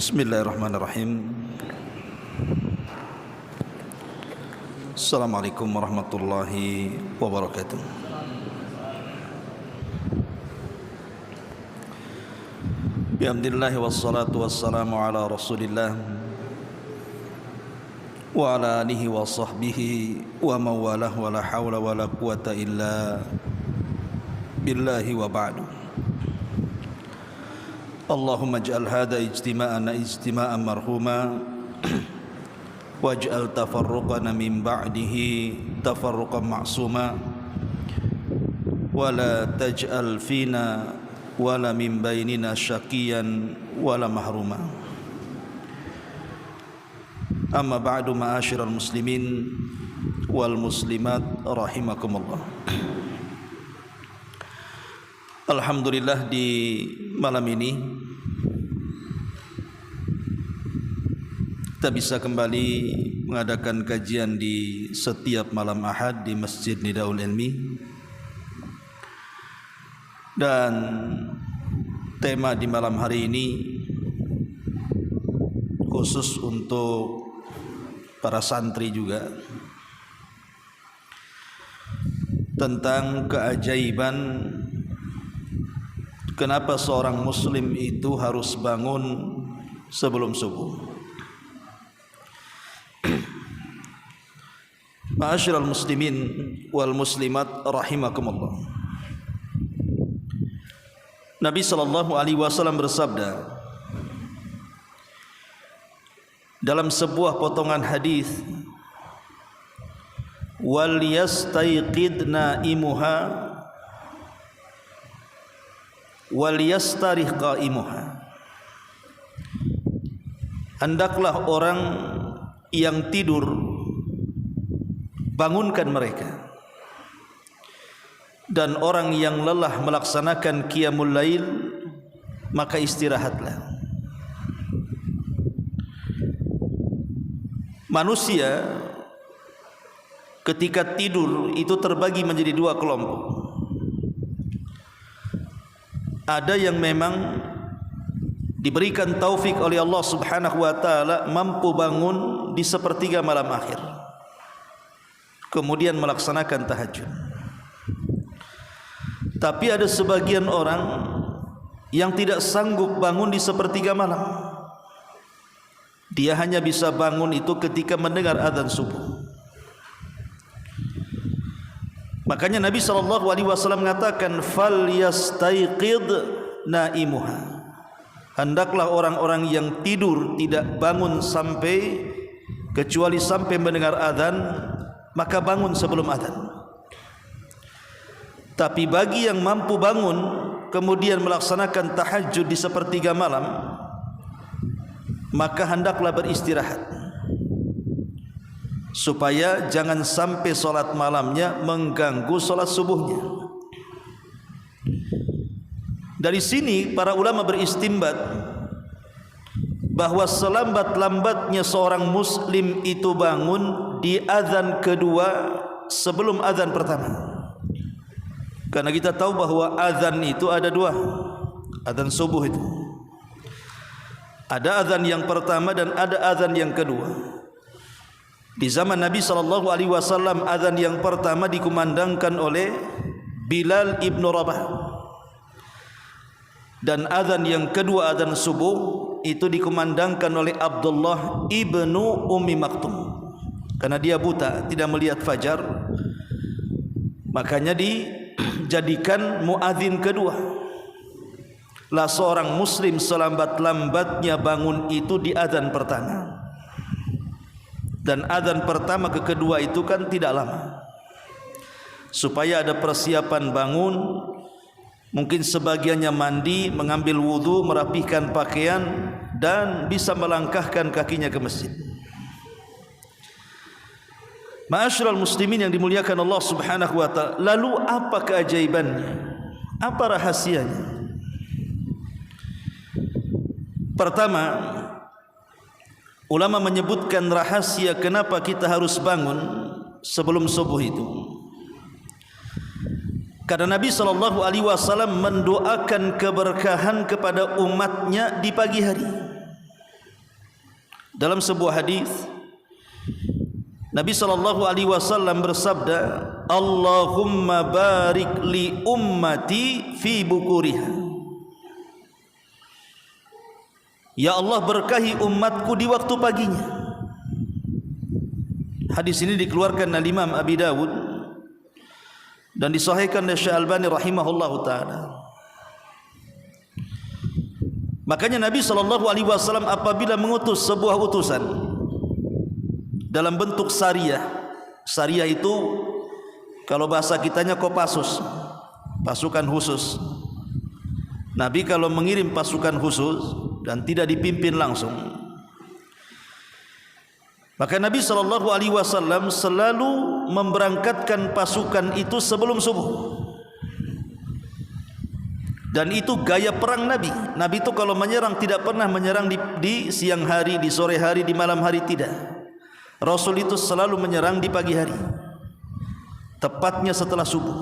Bismillahirrahmanirrahim. Assalamualaikum warahmatullahi wabarakatuh. Bihamdillah wassalatu wassalamu ala rasulillah wa ala alihi wa sahbihi wa mawalah wa la hawla wa la quwata illa billahi wa ba'du. Allahumma ij'al hadha ijtima'ana ijtima'an marhuma waj'al tafarruqana min ba'dihi tafarruqan ma'suma wa la taj'al fina wa la min bainina syaqiyan wa la mahruma. Amma ba'du, ma'asyiral muslimin wal muslimat rahimakumullah. Alhamdulillah, di malam ini kita bisa kembali mengadakan kajian di setiap malam Ahad di Masjid Nidaul Ilmi, dan tema di malam hari ini khusus untuk para santri juga, tentang keajaiban kenapa seorang muslim itu harus bangun sebelum subuh. Ma'asyiral muslimin wal muslimat rahimakumullah. Nabi sallallahu alaihi wasallam bersabda dalam sebuah potongan hadis, wal yastayqid naimuha wal yastarih qaimuha. Hendaklah orang yang tidur bangunkan mereka, dan orang yang lelah melaksanakan qiyamul lail maka istirahatlah. Manusia ketika tidur itu terbagi menjadi dua kelompok. Ada yang memang diberikan taufik oleh Allah Subhanahu wa taala mampu bangun di sepertiga malam akhir, kemudian melaksanakan tahajud. Tapi ada sebagian orang yang tidak sanggup bangun di sepertiga malam. Dia hanya bisa bangun itu ketika mendengar azan subuh. Makanya Nabi SAW mengatakan, fal yastayqid naimuha. Hendaklah orang-orang yang tidur tidak bangun kecuali sampai mendengar azan, maka bangun sebelum azan. Tapi bagi yang mampu bangun kemudian melaksanakan tahajud di sepertiga malam, maka hendaklah beristirahat, supaya jangan sampai solat malamnya mengganggu solat subuhnya. Dari sini para ulama beristimbat bahwa selambat-lambatnya seorang muslim itu bangun di azan kedua sebelum azan pertama. Karena kita tahu bahwa azan itu ada dua, azan subuh itu. Ada azan yang pertama dan ada azan yang kedua. Di zaman Nabi SAW, azan yang pertama dikumandangkan oleh Bilal ibn Rabah, dan azan yang kedua, azan subuh, itu dikumandangkan oleh Abdullah ibnu Ummi Maktum. Karena dia buta, tidak melihat fajar, makanya dijadikan muadzin kedua. Lah seorang muslim selambat-lambatnya bangun itu di azan pertama. Dan azan pertama ke kedua itu kan tidak lama, supaya ada persiapan bangun. Mungkin sebagiannya mandi, mengambil wudu, merapihkan pakaian, dan bisa melangkahkan kakinya ke masjid. Ma'asyiral muslimin yang dimuliakan Allah Subhanahu wa taala, lalu apa keajaibannya? Apa rahasianya? Pertama, ulama menyebutkan rahasia kenapa kita harus bangun sebelum subuh itu. Karena Nabi SAW mendoakan keberkahan kepada umatnya di pagi hari. Dalam sebuah hadis Nabi SAW bersabda, Allahumma barik li ummati fi bukuriha. Ya Allah, berkahi umatku di waktu paginya. Hadis ini dikeluarkan oleh Imam Abi Dawud dan disahihkan oleh Syekh Albani rahimahullahu taala. Makanya Nabi SAW apabila mengutus sebuah utusan dalam bentuk sariyah. Sariyah itu kalau bahasa kitanya Kopassus, pasukan khusus. Nabi kalau mengirim pasukan khusus dan tidak dipimpin langsung, maka Nabi SAW selalu memberangkatkan pasukan itu sebelum subuh. Dan itu gaya perang Nabi. Nabi itu kalau menyerang tidak pernah menyerang di siang hari, di sore hari, di malam hari, tidak. Rasul itu selalu menyerang di pagi hari, tepatnya setelah subuh.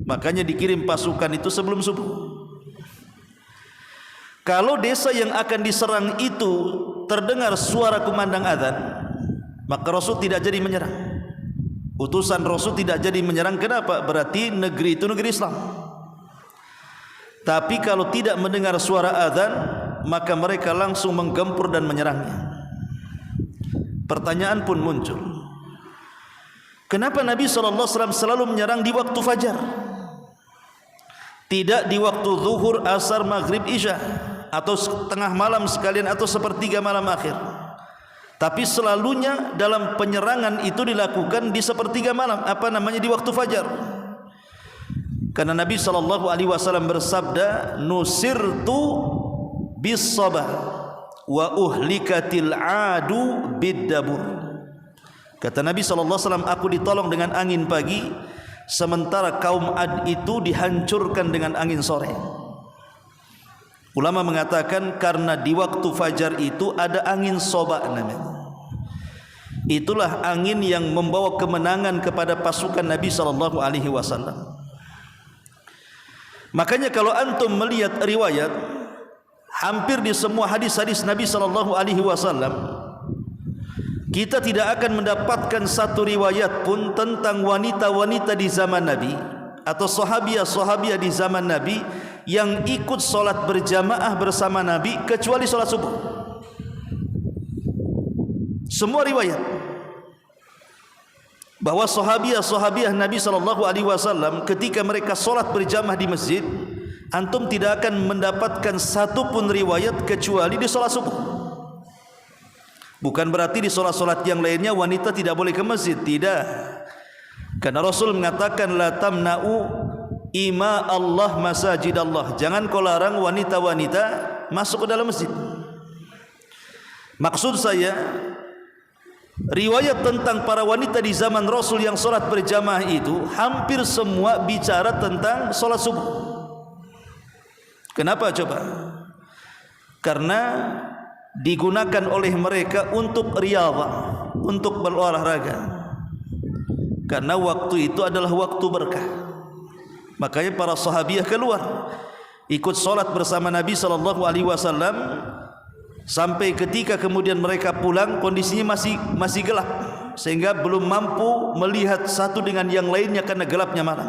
Makanya dikirim pasukan itu sebelum subuh. Kalau desa yang akan diserang itu terdengar suara kumandang azan, maka Rasul tidak jadi menyerang. Utusan Rasul tidak jadi menyerang. Kenapa? Berarti negeri itu negeri Islam. Tapi kalau tidak mendengar suara azan, maka mereka langsung menggempur dan menyerangnya. Pertanyaan pun muncul, kenapa Nabi SAW selalu menyerang di waktu fajar, tidak di waktu zuhur, asar, maghrib, isya, atau tengah malam sekalian, atau sepertiga malam akhir? Tapi selalunya dalam penyerangan itu dilakukan di sepertiga malam, di waktu fajar. Karena Nabi SAW bersabda, nusirtu bis sabah wa uhlikatil adu biddabur. Kata Nabi SAW, aku ditolong dengan angin pagi, sementara kaum Ad itu dihancurkan dengan angin sore. Ulama mengatakan karena di waktu fajar itu ada angin soba namanya. Itulah angin yang membawa kemenangan kepada pasukan Nabi SAW. Makanya kalau antum melihat riwayat, hampir di semua hadis-hadis Nabi SAW, kita tidak akan mendapatkan satu riwayat pun tentang wanita-wanita di zaman Nabi atau sahabiah-sahabiah di zaman Nabi yang ikut solat berjamaah bersama Nabi kecuali solat subuh. Semua riwayat bahwa sahabiah-sahabiah Nabi SAW ketika mereka solat berjamaah di masjid, antum tidak akan mendapatkan satu pun riwayat kecuali di solat subuh. Bukan berarti di solat-solat yang lainnya wanita tidak boleh ke masjid, tidak. Karena Rasul mengatakan la tamna'u ima Allah masajid Allah. Jangan kau larang wanita-wanita masuk ke dalam masjid. Maksud saya, riwayat tentang para wanita di zaman Rasul yang solat berjamaah itu hampir semua bicara tentang solat subuh. Kenapa coba? Karena digunakan oleh mereka untuk riyadhah, untuk berolahraga. Karena waktu itu adalah waktu berkah. Makanya para sahabiah keluar ikut solat bersama Nabi SAW sampai ketika kemudian mereka pulang kondisinya masih gelap, sehingga belum mampu melihat satu dengan yang lainnya karena gelapnya malam.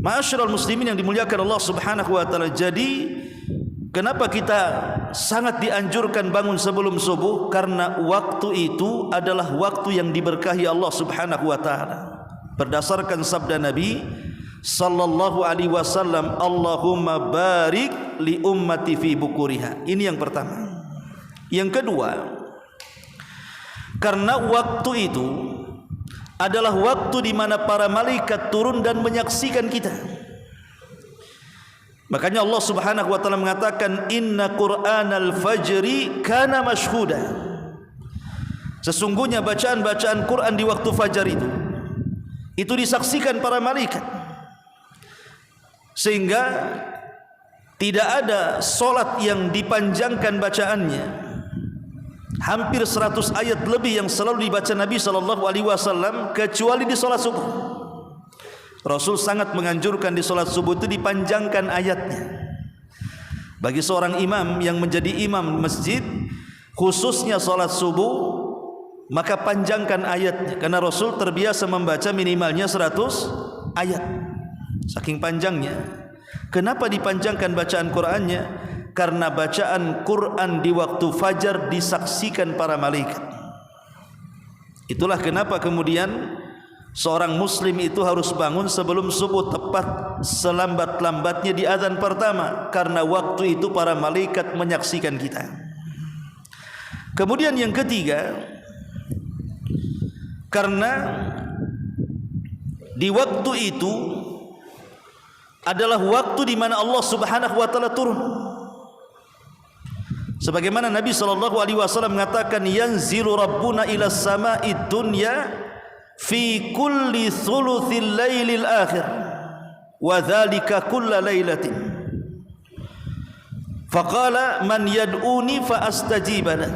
Ma'asyiral muslimin yang dimuliakan Allah Subhanahu wa taala. Jadi kenapa kita sangat dianjurkan bangun sebelum subuh? Karena waktu itu adalah waktu yang diberkahi Allah Subhanahu wa taala. Berdasarkan sabda Nabi sallallahu alaihi wasallam, Allahumma barik li ummati fi bukuriha. Ini yang pertama. Yang kedua, karena waktu itu adalah waktu di mana para malaikat turun dan menyaksikan kita. Makanya Allah Subhanahu wa taala mengatakan inna Qur'anal fajri kana mashhuda. Sesungguhnya bacaan-bacaan Quran di waktu fajar itu disaksikan para malaikat. Sehingga tidak ada solat yang dipanjangkan bacaannya. Hampir 100 ayat lebih yang selalu dibaca Nabi SAW kecuali di solat subuh. Rasul sangat menganjurkan di solat subuh itu dipanjangkan ayatnya. Bagi seorang imam yang menjadi imam masjid, khususnya salat subuh, maka panjangkan ayatnya, karena Rasul terbiasa membaca minimalnya 100 ayat, saking panjangnya. Kenapa dipanjangkan bacaan Qur'annya? Karena bacaan Qur'an di waktu fajar disaksikan para malaikat. Itulah kenapa kemudian seorang muslim itu harus bangun sebelum subuh, tepat selambat-lambatnya di azan pertama, karena waktu itu para malaikat menyaksikan kita. Kemudian yang ketiga, karena di waktu itu adalah waktu di mana Allah Subhanahu wa taala turun. Sebagaimana Nabi SAW mengatakan, yanzilu rabbuna ila sama'id dunya fi kulli thuluthil lailil akhir wa dhalika kulla lailatin, faqala man yad'uni fa astajiba lahu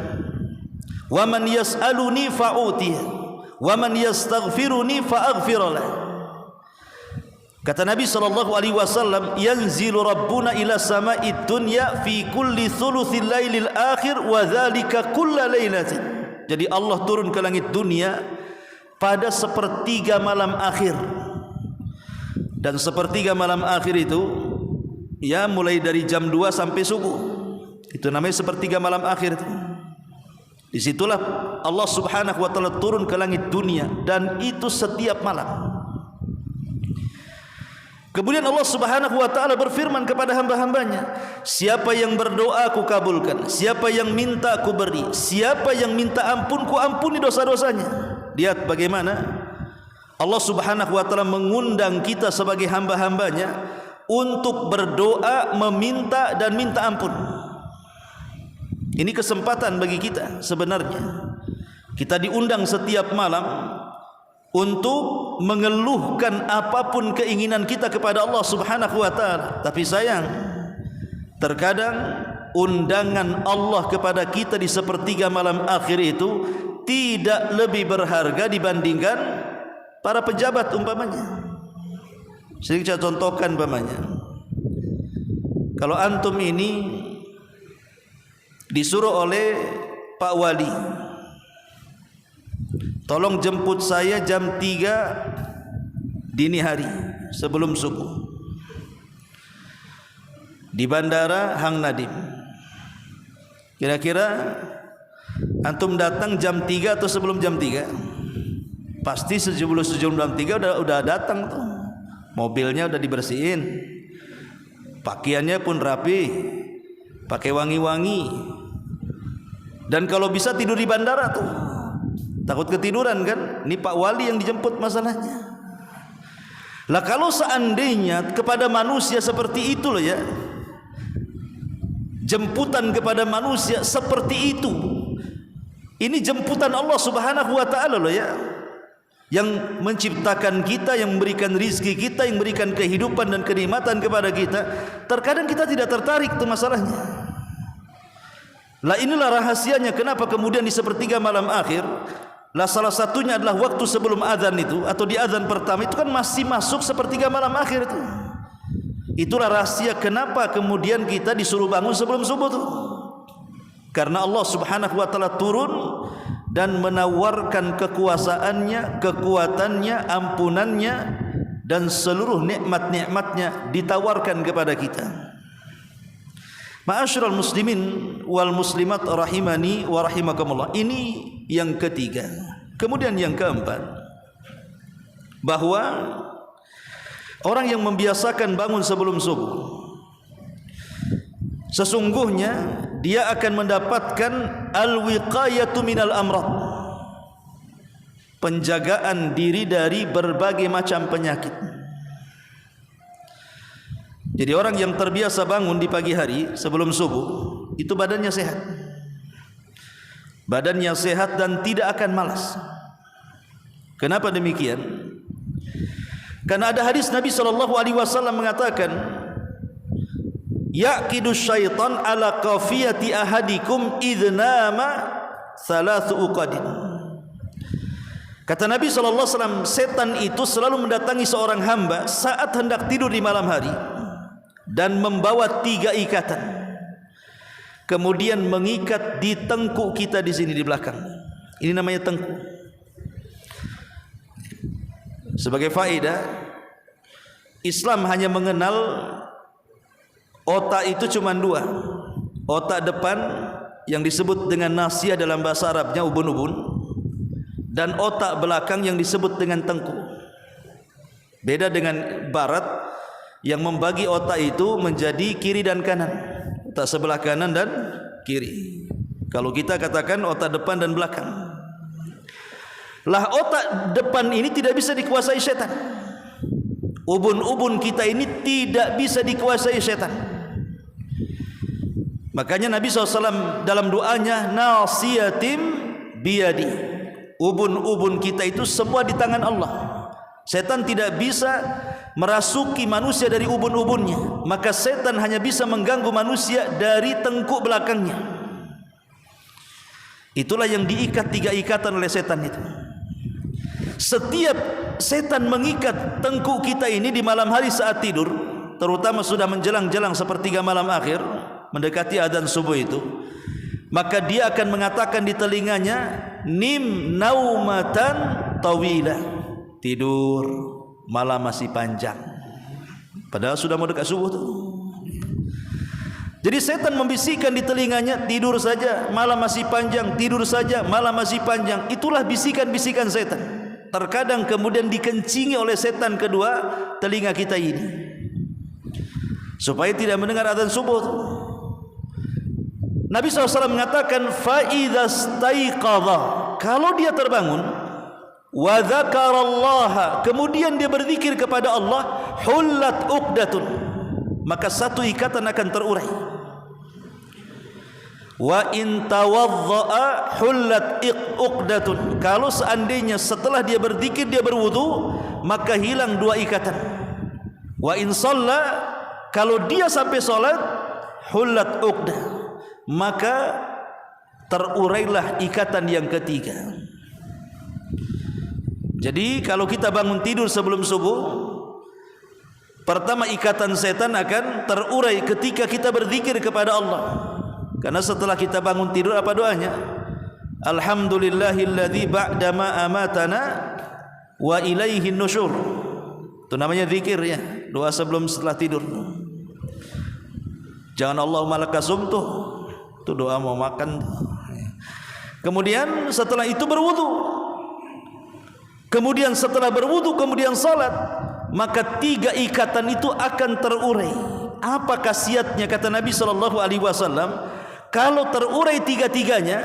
wa man yas'aluni fa utiya wa man yastaghfiruni fa aghfir lahu. Kata Nabi SAW, yanzilu rabbuna ila sama'id dunya fi kulli thuluthil lailil akhir wa dhalika kulla lailatin. Jadi Allah turun ke langit dunia pada sepertiga malam akhir. Dan sepertiga malam akhir itu ya mulai dari jam 2 sampai subuh. Itu namanya sepertiga malam akhir itu. Disitulah Allah Subhanahu wa taala turun ke langit dunia, dan itu setiap malam. Kemudian Allah Subhanahu wa taala berfirman kepada hamba-hambanya, siapa yang berdoa aku kabulkan, siapa yang minta aku beri, siapa yang minta ampun ku ampuni dosa-dosanya. Lihat bagaimana Allah Subhanahu wa taala mengundang kita sebagai hamba-hambanya untuk berdoa, meminta dan minta ampun. Ini kesempatan bagi kita sebenarnya. Kita diundang setiap malam untuk mengeluhkan apapun keinginan kita kepada Allah Subhanahu wa taala. Tapi sayang, terkadang undangan Allah kepada kita di sepertiga malam akhir itu tidak lebih berharga dibandingkan para pejabat umpamanya. Saya contohkan umpamanya, kalau antum ini disuruh oleh Pak Wali, tolong jemput saya jam 3 dini hari sebelum subuh di Bandara Hang Nadim. Kira-kira antum datang jam 3 atau sebelum jam 3? Pasti sebelum jam 3 udah datang tuh. Mobilnya udah dibersihin, pakaiannya pun rapi, pakai wangi-wangi. Dan kalau bisa tidur di bandara tuh. Takut ketiduran kan? Ini Pak Wali yang dijemput masalahnya. Lah kalau seandainya kepada manusia seperti itu loh ya, jemputan kepada manusia seperti itu, ini jemputan Allah Subhanahu wa taala loh ya, yang menciptakan kita, yang memberikan rizki kita, yang memberikan kehidupan dan kenikmatan kepada kita. Terkadang kita tidak tertarik itu masalahnya. Lah inilah rahasianya kenapa kemudian di sepertiga malam akhir, lah salah satunya adalah waktu sebelum azan itu, atau di azan pertama itu kan masih masuk sepertiga malam akhir itu. Itulah rahasia kenapa kemudian kita disuruh bangun sebelum subuh tuh. Karena Allah Subhanahu wa taala turun dan menawarkan kekuasaannya, kekuatannya, ampunannya, dan seluruh nikmat-nikmatnya ditawarkan kepada kita. Ma'asyiral muslimin wal muslimat rahimani wa rahimakumullah. Ini yang ketiga. Kemudian yang keempat, bahwa orang yang membiasakan bangun sebelum subuh, sesungguhnya dia akan mendapatkan al-wiqayatu minal amrad, penjagaan diri dari berbagai macam penyakit. Jadi orang yang terbiasa bangun di pagi hari sebelum subuh, itu badannya sehat. Badannya sehat dan tidak akan malas. Kenapa demikian? Karena ada hadis Nabi SAW mengatakan, yaqidu syaitan ala qafiyati ahadikum idnama thalathu uqadin. Kata Nabi SAW, setan itu selalu mendatangi seorang hamba saat hendak tidur di malam hari dan membawa 3 ikatan. kemudian mengikat di tengkuk kita di sini di belakang. Ini namanya tengkuk. Sebagai faedah, Islam hanya mengenal otak itu cuma dua. Otak depan yang disebut dengan nasiyah dalam bahasa Arabnya ubun-ubun, dan otak belakang yang disebut dengan tengkuk. Beda dengan barat yang membagi otak itu menjadi kiri dan kanan, otak sebelah kanan dan kiri. Kalau kita katakan otak depan dan belakang. Lah otak depan ini tidak bisa dikuasai setan. Ubun-ubun kita ini tidak bisa dikuasai setan. Makanya Nabi SAW dalam doanya, nasiyatim biyadi, ubun-ubun kita itu semua di tangan Allah. Setan tidak bisa merasuki manusia dari ubun-ubunnya, maka setan hanya bisa mengganggu manusia dari tengkuk belakangnya. Itulah yang diikat 3 ikatan oleh setan itu. Setiap setan mengikat tengkuk kita ini di malam hari saat tidur, terutama sudah menjelang-jelang sepertiga malam akhir, mendekati adzan subuh itu, maka dia akan mengatakan di telinganya, nim naumatan tawila, tidur, malam masih panjang. Padahal sudah mau dekat subuh tuh. Jadi setan membisikkan di telinganya, tidur saja, malam masih panjang, tidur saja, malam masih panjang. Itulah bisikan-bisikan setan. Terkadang kemudian dikencingi oleh setan kedua telinga kita ini, supaya tidak mendengar adzan subuh. Nabi SAW mengatakan, فَإِذَا اسْتَيْقَظَ, kalau dia terbangun, وَذَكَرَ اللَّهَ, kemudian dia berzikir kepada Allah, حُلَّتْ عُقْدَةٌ, maka satu ikatan akan terurai. وَإِنْ تَوَضَّأَ حُلَّتْ عُقْدَةٌ, kalau seandainya setelah dia berzikir dia berwudu, maka hilang 2 ikatan. وَإِنْ صَلَّى, kalau dia sampai salat, حُلَّتْ عُقْدَةٌ, maka terurailah ikatan yang ketiga. Jadi kalau kita bangun tidur sebelum subuh, pertama ikatan setan akan terurai ketika kita berzikir kepada Allah. Karena setelah kita bangun tidur apa doanya? Alhamdulillahilladzi ba'dama amatana wa ilaihin nusyur. Itu namanya zikir ya, doa sebelum setelah tidur. Jangan Allahumma lakasumtu, itu doa mau makan. Kemudian setelah itu berwudu. Kemudian setelah berwudu kemudian salat, maka 3 ikatan itu akan terurai. Apa khasiatnya kata Nabi SAW? Kalau terurai 3-3-nya,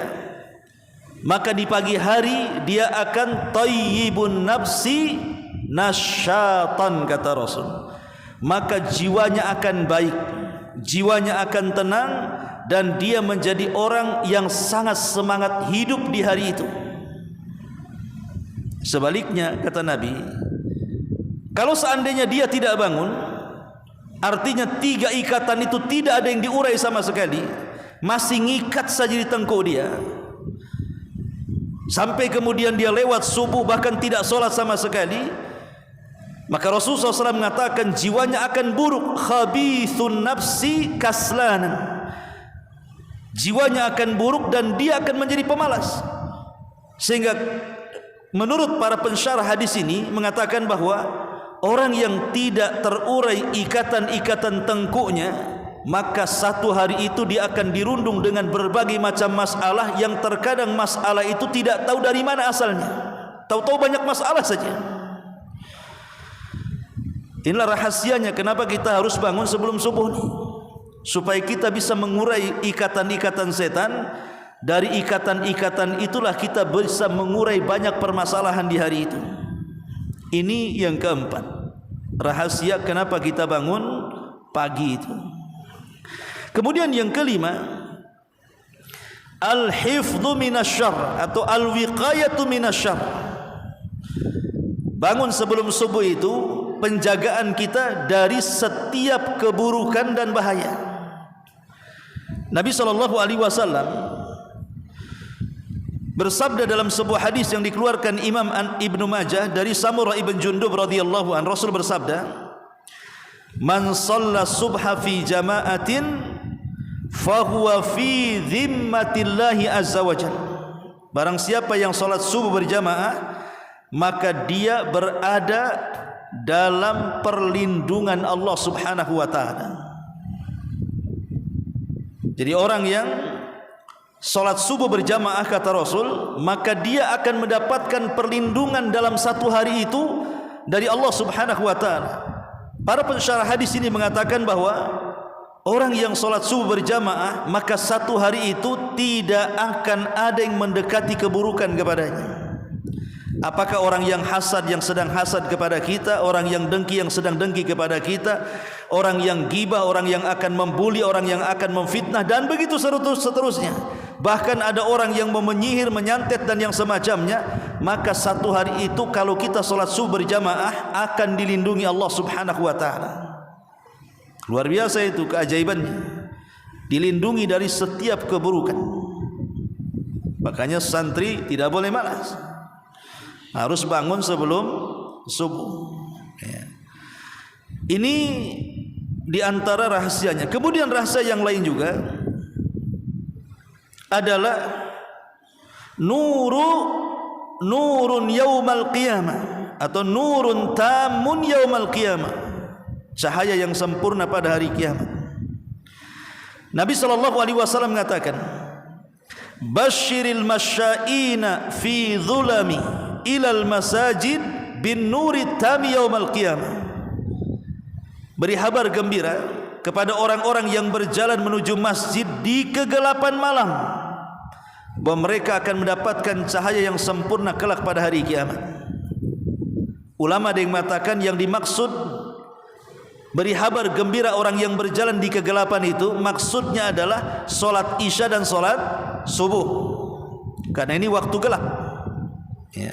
maka di pagi hari dia akan thayyibun nafsi nasyatan, kata Rasul. Maka jiwanya akan baik, jiwanya akan tenang, dan dia menjadi orang yang sangat semangat hidup di hari itu. Sebaliknya kata Nabi, kalau seandainya dia tidak bangun, artinya 3 ikatan itu tidak ada yang diurai sama sekali, masih ngikat saja di tengkuk dia, sampai kemudian dia lewat subuh bahkan tidak sholat sama sekali, maka Rasulullah SAW mengatakan jiwanya akan buruk, khabithun nafsi kaslanan, jiwanya akan buruk dan dia akan menjadi pemalas. Sehingga menurut para pensyarah hadis ini mengatakan bahwa orang yang tidak terurai ikatan-ikatan tengkuknya, maka satu hari itu dia akan dirundung dengan berbagai macam masalah yang terkadang masalah itu tidak tahu dari mana asalnya, tahu-tahu banyak masalah saja. Inilah rahasianya kenapa kita harus bangun sebelum subuh nih, supaya kita bisa mengurai ikatan-ikatan setan. Dari ikatan-ikatan itulah kita bisa mengurai banyak permasalahan di hari itu. Ini yang keempat, rahasia kenapa kita bangun pagi itu. Kemudian yang kelima, al-hifdhu minasyarr atau al-wiqayatu minasyarr. Bangun sebelum subuh itu penjagaan kita dari setiap keburukan dan bahaya. Nabi SAW bersabda dalam sebuah hadis yang dikeluarkan Imam Ibnu Majah dari Samurah ibn Jundub radhiyallahu an, Rasul bersabda, "Man shalla subha fi jama'atin fahuwa fi dhimmatillahi azza wajalla. Barang siapa yang salat subuh berjamaah, maka dia berada dalam perlindungan Allah Subhanahu wa taala. Jadi orang yang salat subuh berjamaah kata Rasul, maka dia akan mendapatkan perlindungan dalam satu hari itu dari Allah Subhanahu wa taala. Para pensyarah hadis ini mengatakan bahwa orang yang salat subuh berjamaah, maka satu hari itu tidak akan ada yang mendekati keburukan kepadanya. Apakah orang yang hasad yang sedang hasad kepada kita, orang yang dengki yang sedang dengki kepada kita, orang yang ghibah, orang yang akan membuli, orang yang akan memfitnah, dan begitu seterusnya. Bahkan ada orang yang menyihir, menyantet dan yang semacamnya. Maka satu hari itu kalau kita salat subuh berjamaah akan dilindungi Allah Subhanahu wa taala. Luar biasa itu keajaibannya. Dilindungi dari setiap keburukan. Makanya santri tidak boleh malas. Harus bangun sebelum subuh. Ya. Ini diantara rahasianya. Kemudian rahasia yang lain juga adalah nurun yaumal qiyamah, atau nurun tamun yaumal qiyamah, cahaya yang sempurna pada hari kiamat. Nabi SAW mengatakan, basyiril masyaina fi dhulami ilal masajid bin nuri tami yaumal qiyamah. Beri kabar gembira kepada orang-orang yang berjalan menuju masjid di kegelapan malam, bahwa mereka akan mendapatkan cahaya yang sempurna kelak pada hari kiamat. Ulama ada yang mengatakan yang dimaksud beri kabar gembira orang yang berjalan di kegelapan itu, maksudnya adalah solat isya dan solat subuh, karena ini waktu gelap. Ya.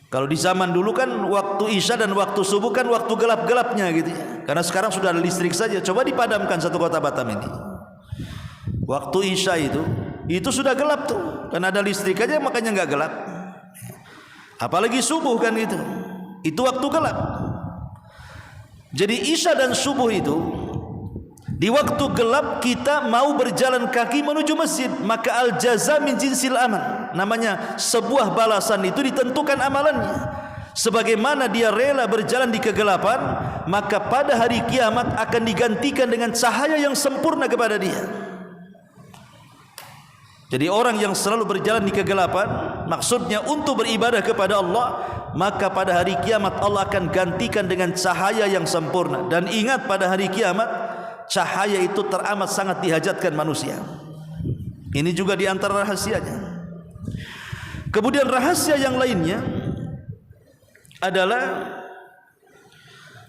Kalau di zaman dulu kan waktu isya dan waktu subuh kan waktu gelap-gelapnya gitu ya. Karena sekarang sudah ada listrik saja. Coba dipadamkan satu kota Batam ini. Waktu isya itu sudah gelap tuh. Karena ada listrik aja makanya nggak gelap. Apalagi subuh kan gitu. Itu waktu gelap. Jadi isya dan subuh itu di waktu gelap kita mau berjalan kaki menuju masjid, maka al-jaza min jinsil amal. Namanya sebuah balasan itu ditentukan amalannya. Sebagaimana dia rela berjalan di kegelapan, maka pada hari kiamat akan digantikan dengan cahaya yang sempurna kepada dia. Jadi orang yang selalu berjalan di kegelapan, maksudnya untuk beribadah kepada Allah, maka pada hari kiamat Allah akan gantikan dengan cahaya yang sempurna. Dan ingat, pada hari kiamat cahaya itu teramat sangat dihajatkan manusia. Ini juga di antara rahasianya. Kemudian rahasia yang lainnya adalah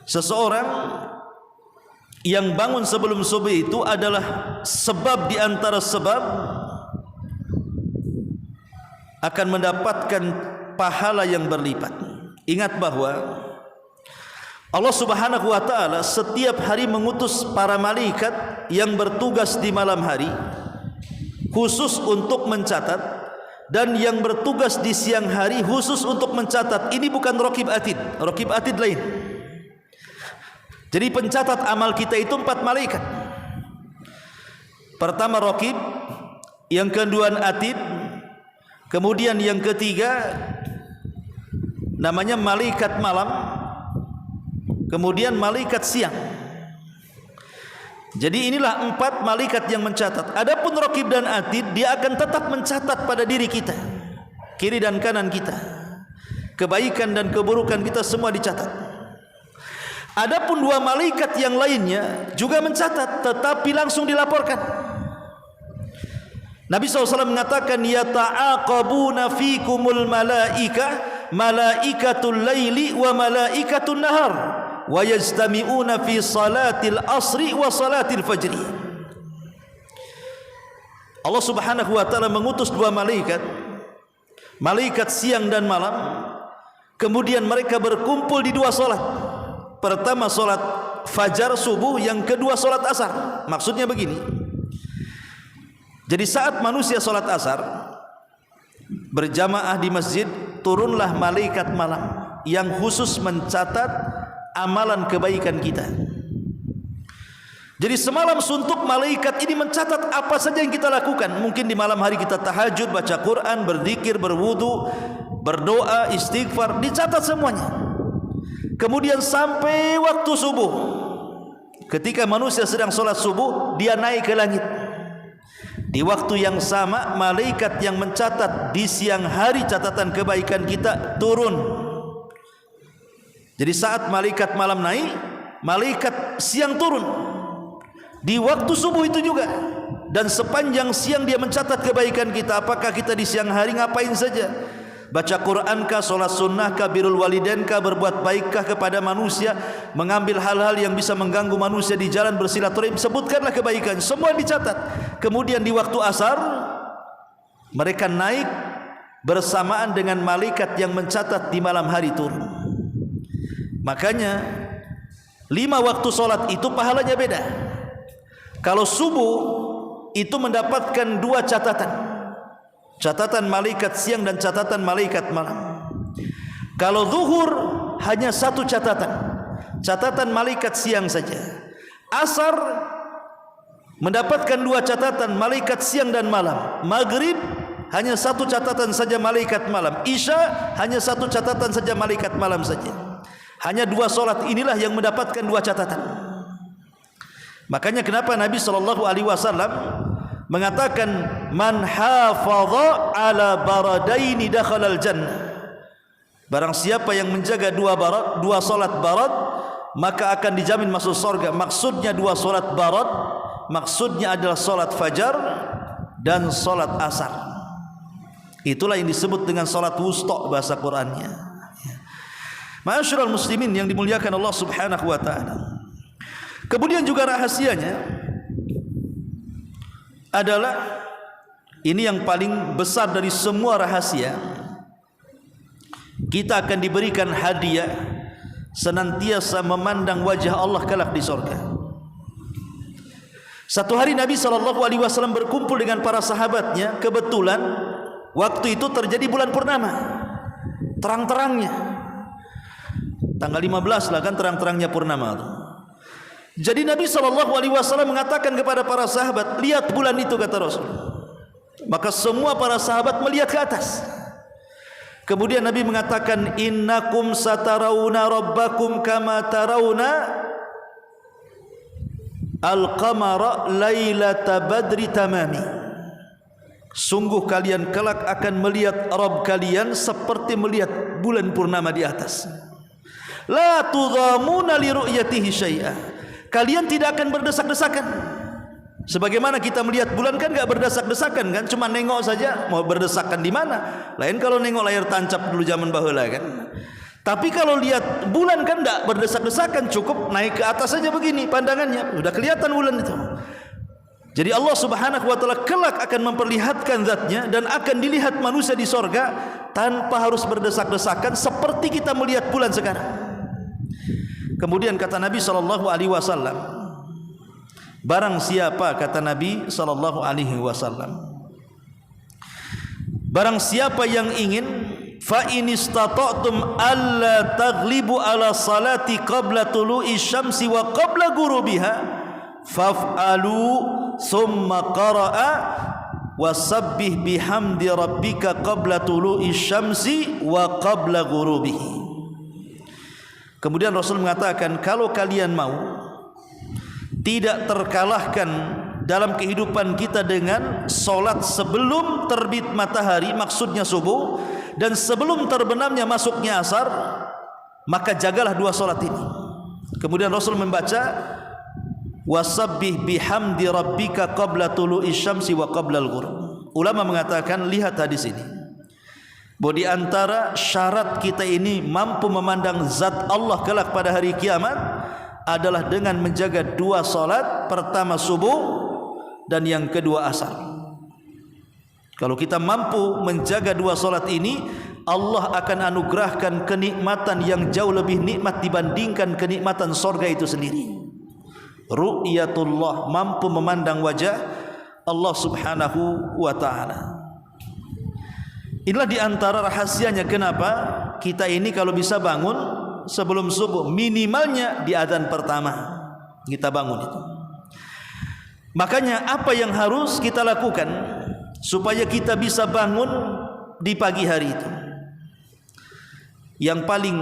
seseorang yang bangun sebelum subuh itu adalah sebab di antara sebab akan mendapatkan pahala yang berlipat. Ingat bahwa Allah Subhanahu wa taala setiap hari mengutus para malaikat yang bertugas di malam hari khusus untuk mencatat, dan yang bertugas di siang hari khusus untuk mencatat. Ini bukan raqib atid. Raqib atid lain. Jadi pencatat amal kita itu 4 malaikat. Pertama raqib, yang kedua atid, kemudian yang ketiga namanya malaikat malam, kemudian malaikat siang. Jadi inilah 4 malaikat yang mencatat. Adapun raqib dan atid, dia akan tetap mencatat pada diri kita, kiri dan kanan kita, kebaikan dan keburukan kita semua dicatat. Adapun 2 malaikat yang lainnya juga mencatat, tetapi langsung dilaporkan. Nabi SAW mengatakan, yata'aqabuna fikumul malaikah, malaikatul laili wa malaikatul nahar, wa yajtami'una fi salatil asri wa salatil fajri. Allah Subhanahu wa taala mengutus 2 malaikat, malaikat siang dan malam, kemudian mereka berkumpul di 2 salat. Pertama salat fajar subuh, yang kedua salat asar. Maksudnya begini, jadi saat manusia salat asar berjamaah di masjid, turunlah malaikat malam yang khusus mencatat amalan kebaikan kita. Jadi semalam suntuk malaikat ini mencatat apa saja yang kita lakukan. Mungkin di malam hari kita tahajud, baca Quran, berzikir, berwudu, berdoa, istighfar, dicatat semuanya. Kemudian sampai waktu subuh, ketika manusia sedang sholat subuh, dia naik ke langit. Di waktu yang sama, malaikat yang mencatat di siang hari catatan kebaikan kita turun. Jadi saat malaikat malam naik, malaikat siang turun. Di waktu subuh itu juga. Dan sepanjang siang dia mencatat kebaikan kita. Apakah kita di siang hari ngapain saja? Baca Qurankah, sholat sunnahkah, birrul walidainkah, berbuat baikkah kepada manusia, mengambil hal-hal yang bisa mengganggu manusia di jalan, bersilaturahim, sebutkanlah kebaikan. Semua dicatat. Kemudian di waktu asar, mereka naik bersamaan dengan malaikat yang mencatat di malam hari turun. Makanya 5 waktu sholat itu pahalanya beda. Kalau subuh itu mendapatkan 2 catatan. Catatan malaikat siang dan catatan malaikat malam. Kalau zuhur hanya 1 catatan. Catatan malaikat siang saja. Asar mendapatkan 2 catatan malaikat siang dan malam. Maghrib hanya 1 catatan saja malaikat malam. Isya hanya 1 catatan saja malaikat malam saja. Hanya 2 solat inilah yang mendapatkan 2 catatan. Makanya kenapa Nabi SAW mengatakan man hafadha ala baradaini dakhalal jannah. Barang siapa yang menjaga 2 solat barat, maka akan dijamin masuk surga. Maksudnya 2 solat barat, maksudnya adalah solat fajar dan solat asar. Itulah yang disebut dengan solat wusta bahasa Qur'annya. Ma'asyiral muslimin yang dimuliakan Allah Subhanahu wa taala. Kemudian juga rahasianya adalah ini yang paling besar dari semua rahasia. Kita akan diberikan hadiah senantiasa memandang wajah Allah kelak di surga. Satu hari Nabi SAW berkumpul dengan para sahabatnya. Kebetulan waktu itu terjadi bulan purnama, terang-terangnya. Tanggal 15 lah kan terang-terangnya purnama itu. Jadi Nabi SAW mengatakan kepada para sahabat, lihat bulan itu, kata Rasul. Maka semua para sahabat melihat ke atas. Kemudian Nabi mengatakan, innakum satarawna rabbakum kama tarawna al-qamara lailata badri tamami. Sungguh kalian kelak akan melihat Rabb kalian seperti melihat bulan purnama di atas. La tudhamuna li ru'yatihi syai'ah. Kalian tidak akan berdesak-desakan. Sebagaimana kita melihat bulan kan enggak berdesak-desakan kan, cuma nengok saja. Mau berdesakan di mana? Lain kalau nengok layar tancap dulu zaman baheula kan. Tapi kalau lihat bulan kan enggak berdesak-desakan, cukup naik ke atas saja begini pandangannya, sudah kelihatan bulan itu. Jadi Allah Subhanahu wa taala kelak akan memperlihatkan zatnya dan akan dilihat manusia di sorga tanpa harus berdesak-desakan seperti kita melihat bulan sekarang. Kemudian kata Nabi SAW, barang siapa, kata Nabi SAW, barang siapa yang ingin, fa in istata'tum alla taghlibu ala salati qabla tulu'i syamsi wa qabla ghurubiha faf'alu thumma qara'a wasabbih bihamdi rabbika qabla tulu'i syamsi wa qabla ghurubihi. Kemudian Rasul mengatakan, kalau kalian mau tidak terkalahkan dalam kehidupan kita dengan solat sebelum terbit matahari, maksudnya subuh, dan sebelum terbenamnya masuknya asar, maka jagalah 2 solat ini. Kemudian Rasul membaca, wasabbih bihamdi rabbika qabla tulu'i syamsi wa qabla al-ghurub. Ulama mengatakan, lihat hadis ini, bahwa di antara syarat kita ini mampu memandang zat Allah kelak pada hari kiamat adalah dengan menjaga 2 solat, pertama subuh dan yang kedua asar. Kalau kita mampu menjaga 2 solat ini, Allah akan anugerahkan kenikmatan yang jauh lebih nikmat dibandingkan kenikmatan sorga itu sendiri. Ru'yatullah, mampu memandang wajah Allah Subhanahu wa ta'ala. Inilah diantara rahasianya kenapa kita ini kalau bisa bangun sebelum subuh, minimalnya di adzan pertama kita bangun itu. Makanya apa yang harus kita lakukan supaya kita bisa bangun di pagi hari itu? Yang paling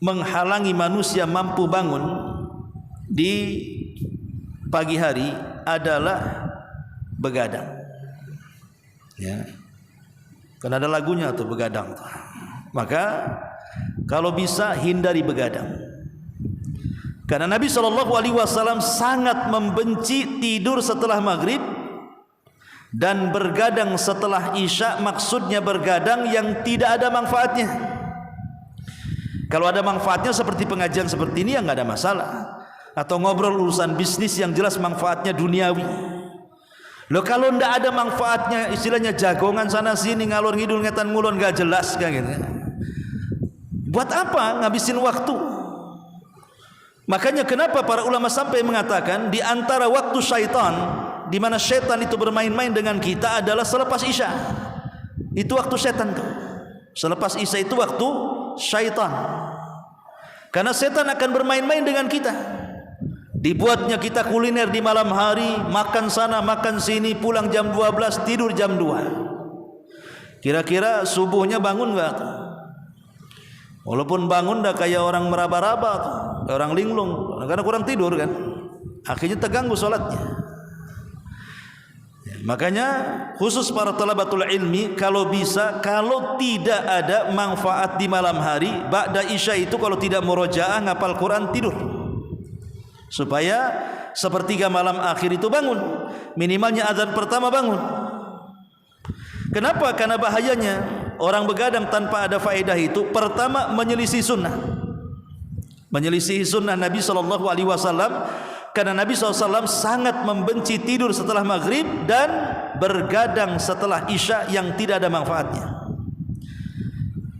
menghalangi manusia mampu bangun di pagi hari adalah begadang. Ya. Kan ada lagunya tuh, begadang tuh. Maka kalau bisa hindari begadang. Karena Nabi SAW sangat membenci tidur setelah maghrib dan bergadang setelah isya. Maksudnya bergadang yang tidak ada manfaatnya. Kalau ada manfaatnya seperti pengajian seperti ini, ya nggak ada masalah. Atau ngobrol urusan bisnis yang jelas manfaatnya duniawi. Loh, kalau ndak ada manfaatnya, istilahnya jagongan sana sini, ngalor ngidul ngetan ngulon, nggak jelas kayak gitu. Buat apa ngabisin waktu? Makanya kenapa para ulama sampai mengatakan di antara waktu syaitan, di mana syaitan itu bermain-main dengan kita, adalah selepas isya. Itu waktu syaitan tuh. Selepas isya itu waktu syaitan. Karena syaitan akan bermain-main dengan kita. Dibuatnya kita kuliner di malam hari, makan sana makan sini, pulang jam 12, tidur jam 2. Kira-kira subuhnya bangun enggak? Walaupun bangun dah kayak orang meraba-raba, orang linglung, karena kurang tidur kan, akhirnya terganggu solatnya. Ya, makanya khusus para talabatul ilmi, kalau bisa, kalau tidak ada manfaat di malam hari, ba'da isya itu kalau tidak murojaah ngapal Quran, tidur, supaya sepertiga malam akhir itu bangun, minimalnya azan pertama bangun. Kenapa? Karena bahayanya orang begadang tanpa ada faedah itu, pertama menyelisih sunnah, menyelisih sunnah Nabi SAW. Karena Nabi SAW sangat membenci tidur setelah maghrib dan bergadang setelah isya yang tidak ada manfaatnya.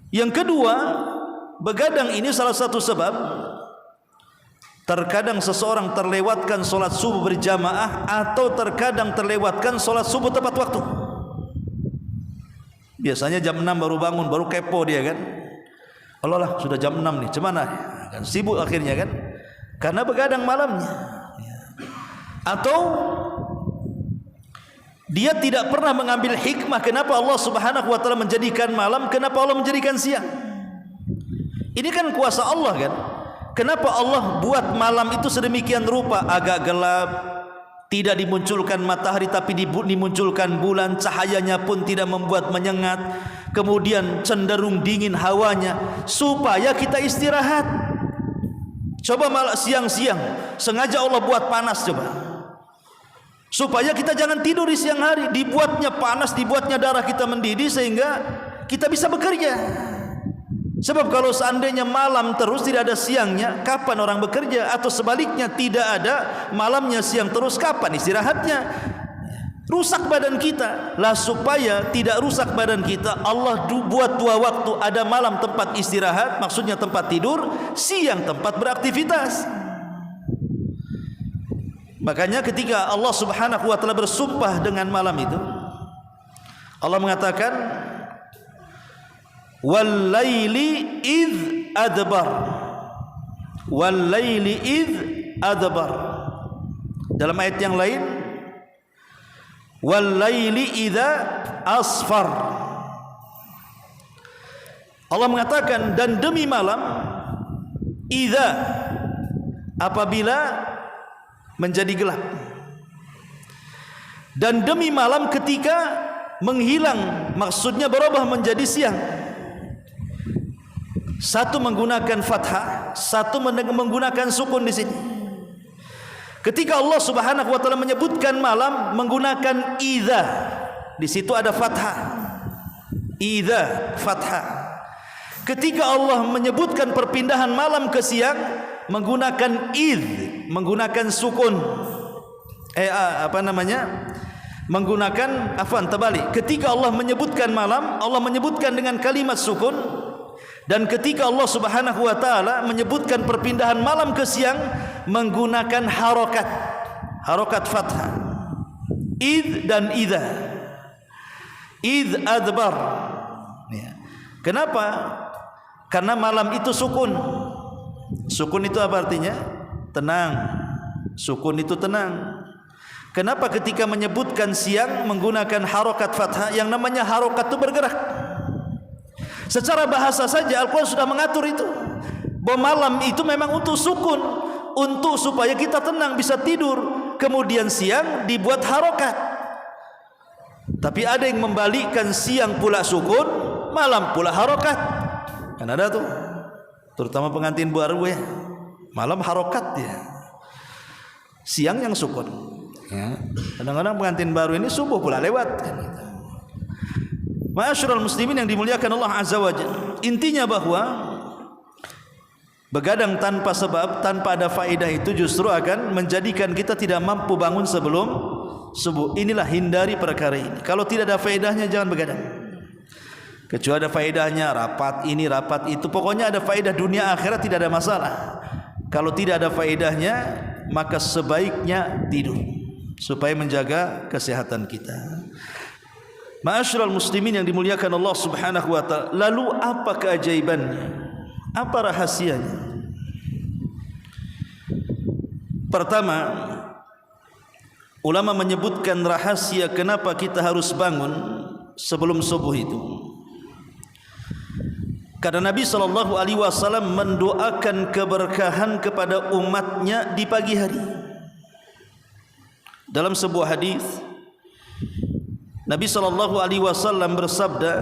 Yang kedua, begadang ini salah satu sebab terkadang seseorang terlewatkan solat subuh berjamaah, atau terkadang terlewatkan solat subuh tepat waktu. Biasanya jam 6 baru bangun, baru kepo dia kan. Allah lah, sudah jam 6 nih, cemana? Kan sibuk akhirnya kan, karena begadang malamnya. Atau dia tidak pernah mengambil hikmah kenapa Allah Subhanahu wa taala menjadikan malam, kenapa Allah menjadikan siang. Ini kan kuasa Allah kan. Kenapa Allah buat malam itu sedemikian rupa, agak gelap, tidak dimunculkan matahari tapi dimunculkan bulan, cahayanya pun tidak membuat menyengat, kemudian cenderung dingin hawanya, supaya kita istirahat. Coba malah siang-siang sengaja Allah buat panas, coba, supaya kita jangan tidur di siang hari. Dibuatnya panas, dibuatnya darah kita mendidih sehingga kita bisa bekerja. Sebab kalau seandainya malam terus tidak ada siangnya, kapan orang bekerja? Atau sebaliknya, tidak ada malamnya siang terus, kapan istirahatnya? Rusak badan kita. Lah, supaya tidak rusak badan kita, Allah buat dua waktu. Ada malam tempat istirahat, maksudnya tempat tidur, siang tempat beraktivitas. Makanya ketika Allah Subhanahu wa taala bersumpah dengan malam itu, Allah mengatakan wal-laili idh adbar, wal-laili idh adbar. Dalam ayat yang lain, wal-laili idza asfar. Allah mengatakan, dan demi malam, idza, apabila menjadi gelap, dan demi malam ketika menghilang, maksudnya berubah menjadi siang. Satu menggunakan fathah, satu menggunakan sukun di sini. Ketika Allah Subhanahu wa taala menyebutkan malam menggunakan idza, di situ ada fathah. Idza, fathah. Ketika Allah menyebutkan perpindahan malam ke siang menggunakan id, menggunakan sukun. Menggunakan terbalik. Ketika Allah menyebutkan malam, Allah menyebutkan dengan kalimat sukun. Dan ketika Allah Subhanahu wa taala menyebutkan perpindahan malam ke siang menggunakan harokat fathah, id dan idza, id adbar. Kenapa? Karena malam itu sukun. Sukun itu apa artinya? Tenang. Sukun itu tenang. Kenapa ketika menyebutkan siang menggunakan harokat fathah? Yang namanya harokat itu bergerak. Secara bahasa saja Al-Quran sudah mengatur itu, bahwa malam itu memang untuk sukun, untuk supaya kita tenang bisa tidur. Kemudian siang dibuat harokat. Tapi ada yang membalikkan, siang pula sukun, malam pula harokat. Kan ada tuh, terutama pengantin baru ya, malam harokat ya, siang yang sukun ya. Kadang-kadang pengantin baru ini subuh pula lewat kan gitu. Ma'asyiral muslimin yang dimuliakan Allah Azza wa Jalla, intinya bahwa begadang tanpa sebab, tanpa ada faedah itu justru akan menjadikan kita tidak mampu bangun sebelum subuh. Inilah, hindari perkara ini. Kalau tidak ada faedahnya jangan begadang. Kecuali ada faedahnya, rapat ini, rapat itu, pokoknya ada faedah dunia akhirat tidak ada masalah. Kalau tidak ada faedahnya, maka sebaiknya tidur supaya menjaga kesehatan kita. Ma'asyiral muslimin yang dimuliakan Allah Subhanahu wa taala, lalu apa keajaibannya? Apa rahasianya? Pertama, ulama menyebutkan rahasia kenapa kita harus bangun sebelum subuh itu. Karena Nabi SAW mendoakan keberkahan kepada umatnya di pagi hari. Dalam sebuah hadis, Nabi SAW bersabda,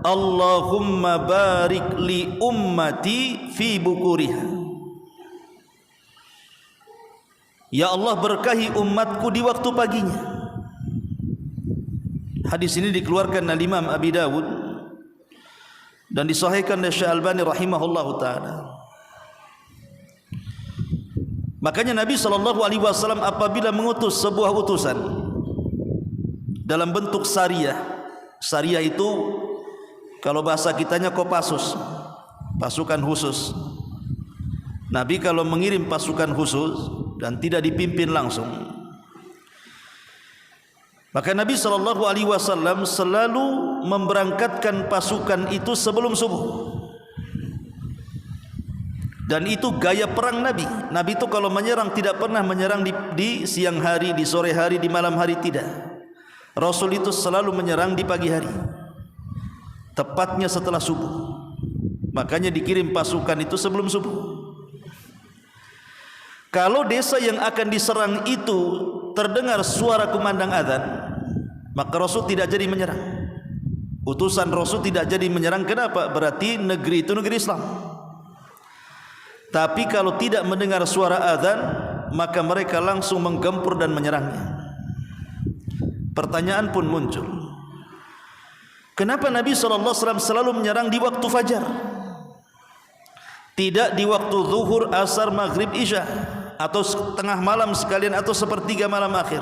Allahumma barik li ummati fi bukuriha. Ya Allah, berkahi umatku di waktu paginya. Hadis ini dikeluarkan oleh Imam Abi Dawud dan disahihkan oleh Syekh Albani rahimahullahu taala. Makanya Nabi SAW apabila mengutus sebuah utusan dalam bentuk sariyah, sariyah itu kalau bahasa kitanya Kopassus, pasukan khusus. Nabi kalau mengirim pasukan khusus dan tidak dipimpin langsung, maka Nabi SAW selalu memberangkatkan pasukan itu sebelum subuh. Dan itu gaya perang Nabi. Nabi itu kalau menyerang tidak pernah menyerang di siang hari, di sore hari, di malam hari, tidak. Rasul itu selalu menyerang di pagi hari, tepatnya setelah subuh. Makanya dikirim pasukan itu sebelum subuh. Kalau desa yang akan diserang itu terdengar suara kumandang azan, maka Rasul tidak jadi menyerang. Utusan Rasul tidak jadi menyerang. Kenapa? Berarti negeri itu negeri Islam. Tapi kalau tidak mendengar suara azan, maka mereka langsung menggempur dan menyerangnya. Pertanyaan pun muncul, kenapa Nabi SAW selalu menyerang di waktu fajar, tidak di waktu zuhur, asar, maghrib, isya, atau tengah malam sekalian, atau sepertiga malam akhir?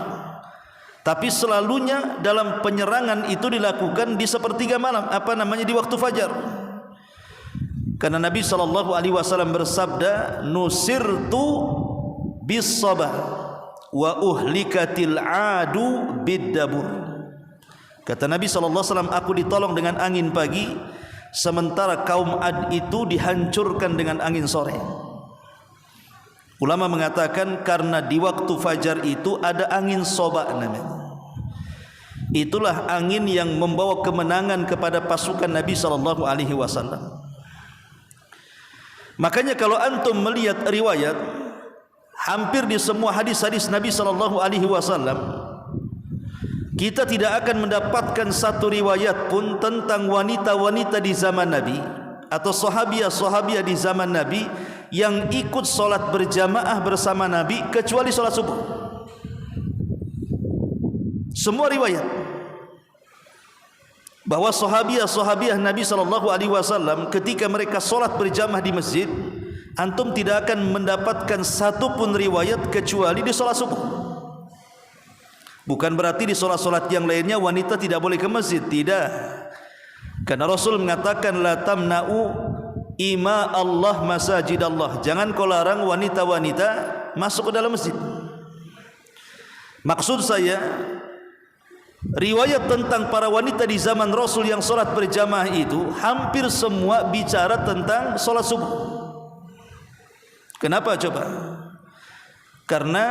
Tapi selalunya dalam penyerangan itu dilakukan di sepertiga malam, di waktu fajar. Karena Nabi SAW bersabda, nusirtu bis sabah wa uhlikatil adu biddabur. Kata Nabi SAW, aku ditolong dengan angin pagi, sementara kaum Ad itu dihancurkan dengan angin sore. Ulama mengatakan karena di waktu fajar itu ada angin soba namanya. Itulah angin yang membawa kemenangan kepada pasukan Nabi SAW. Makanya kalau antum melihat riwayat, hampir di semua hadis-hadis Nabi SAW, kita tidak akan mendapatkan satu riwayat pun tentang wanita-wanita di zaman Nabi atau sahabiah-sahabiah di zaman Nabi yang ikut solat berjamaah bersama Nabi kecuali solat subuh. Semua riwayat bahwa sahabiah-sahabiah Nabi SAW ketika mereka solat berjamaah di masjid, antum tidak akan mendapatkan satu pun riwayat kecuali di solat subuh. Bukan berarti di solat-solat yang lainnya wanita tidak boleh ke masjid, tidak. Karena Rasul mengatakan la tamna'u ima Allah masajid Allah, jangan kau larang wanita-wanita masuk ke dalam masjid. Maksud saya, riwayat tentang para wanita di zaman Rasul yang solat berjamaah itu hampir semua bicara tentang solat subuh. Kenapa coba? Karena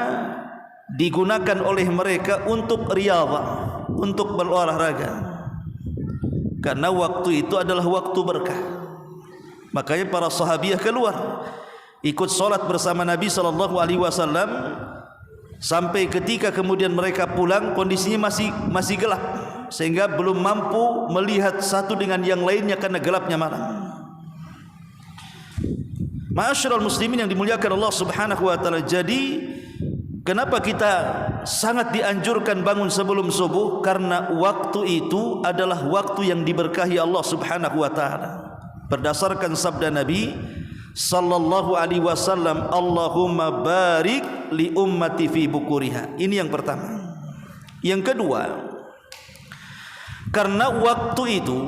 digunakan oleh mereka untuk riyadhah, untuk berolahraga. Karena waktu itu adalah waktu berkah. Makanya para sahabiah keluar ikut solat bersama Nabi SAW sampai ketika kemudian mereka pulang kondisinya masih gelap, sehingga belum mampu melihat satu dengan yang lainnya karena gelapnya malam. Ma'asyiral muslimin yang dimuliakan Allah Subhanahu wa taala, jadi kenapa kita sangat dianjurkan bangun sebelum subuh? Karena waktu itu adalah waktu yang diberkahi Allah Subhanahu wa taala. Berdasarkan sabda Nabi sallallahu alaihi wasallam, Allahumma barik li ummati fi bukuriha. Ini yang pertama. Yang kedua, karena waktu itu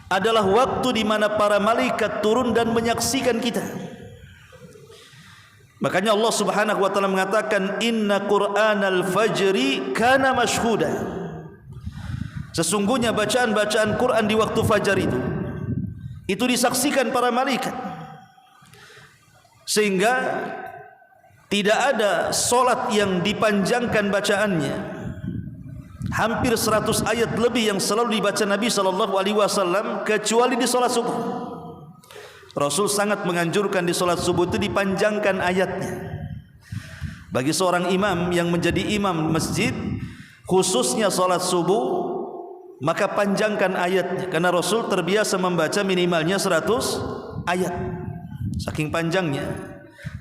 adalah waktu di mana para malaikat turun dan menyaksikan kita. Makanya Allah Subhanahu wa taala mengatakan, inna Qur'anal fajri kana mashhuda. Sesungguhnya bacaan-bacaan Quran di waktu fajar itu disaksikan para malaikat. Sehingga tidak ada solat yang dipanjangkan bacaannya. Hampir 100 ayat lebih yang selalu dibaca Nabi SAW, kecuali di solat subuh. Rasul sangat menganjurkan di solat subuh itu dipanjangkan ayatnya. Bagi seorang imam yang menjadi imam masjid, khususnya solat subuh, maka panjangkan ayatnya. Karena Rasul terbiasa membaca minimalnya 100 ayat, saking panjangnya.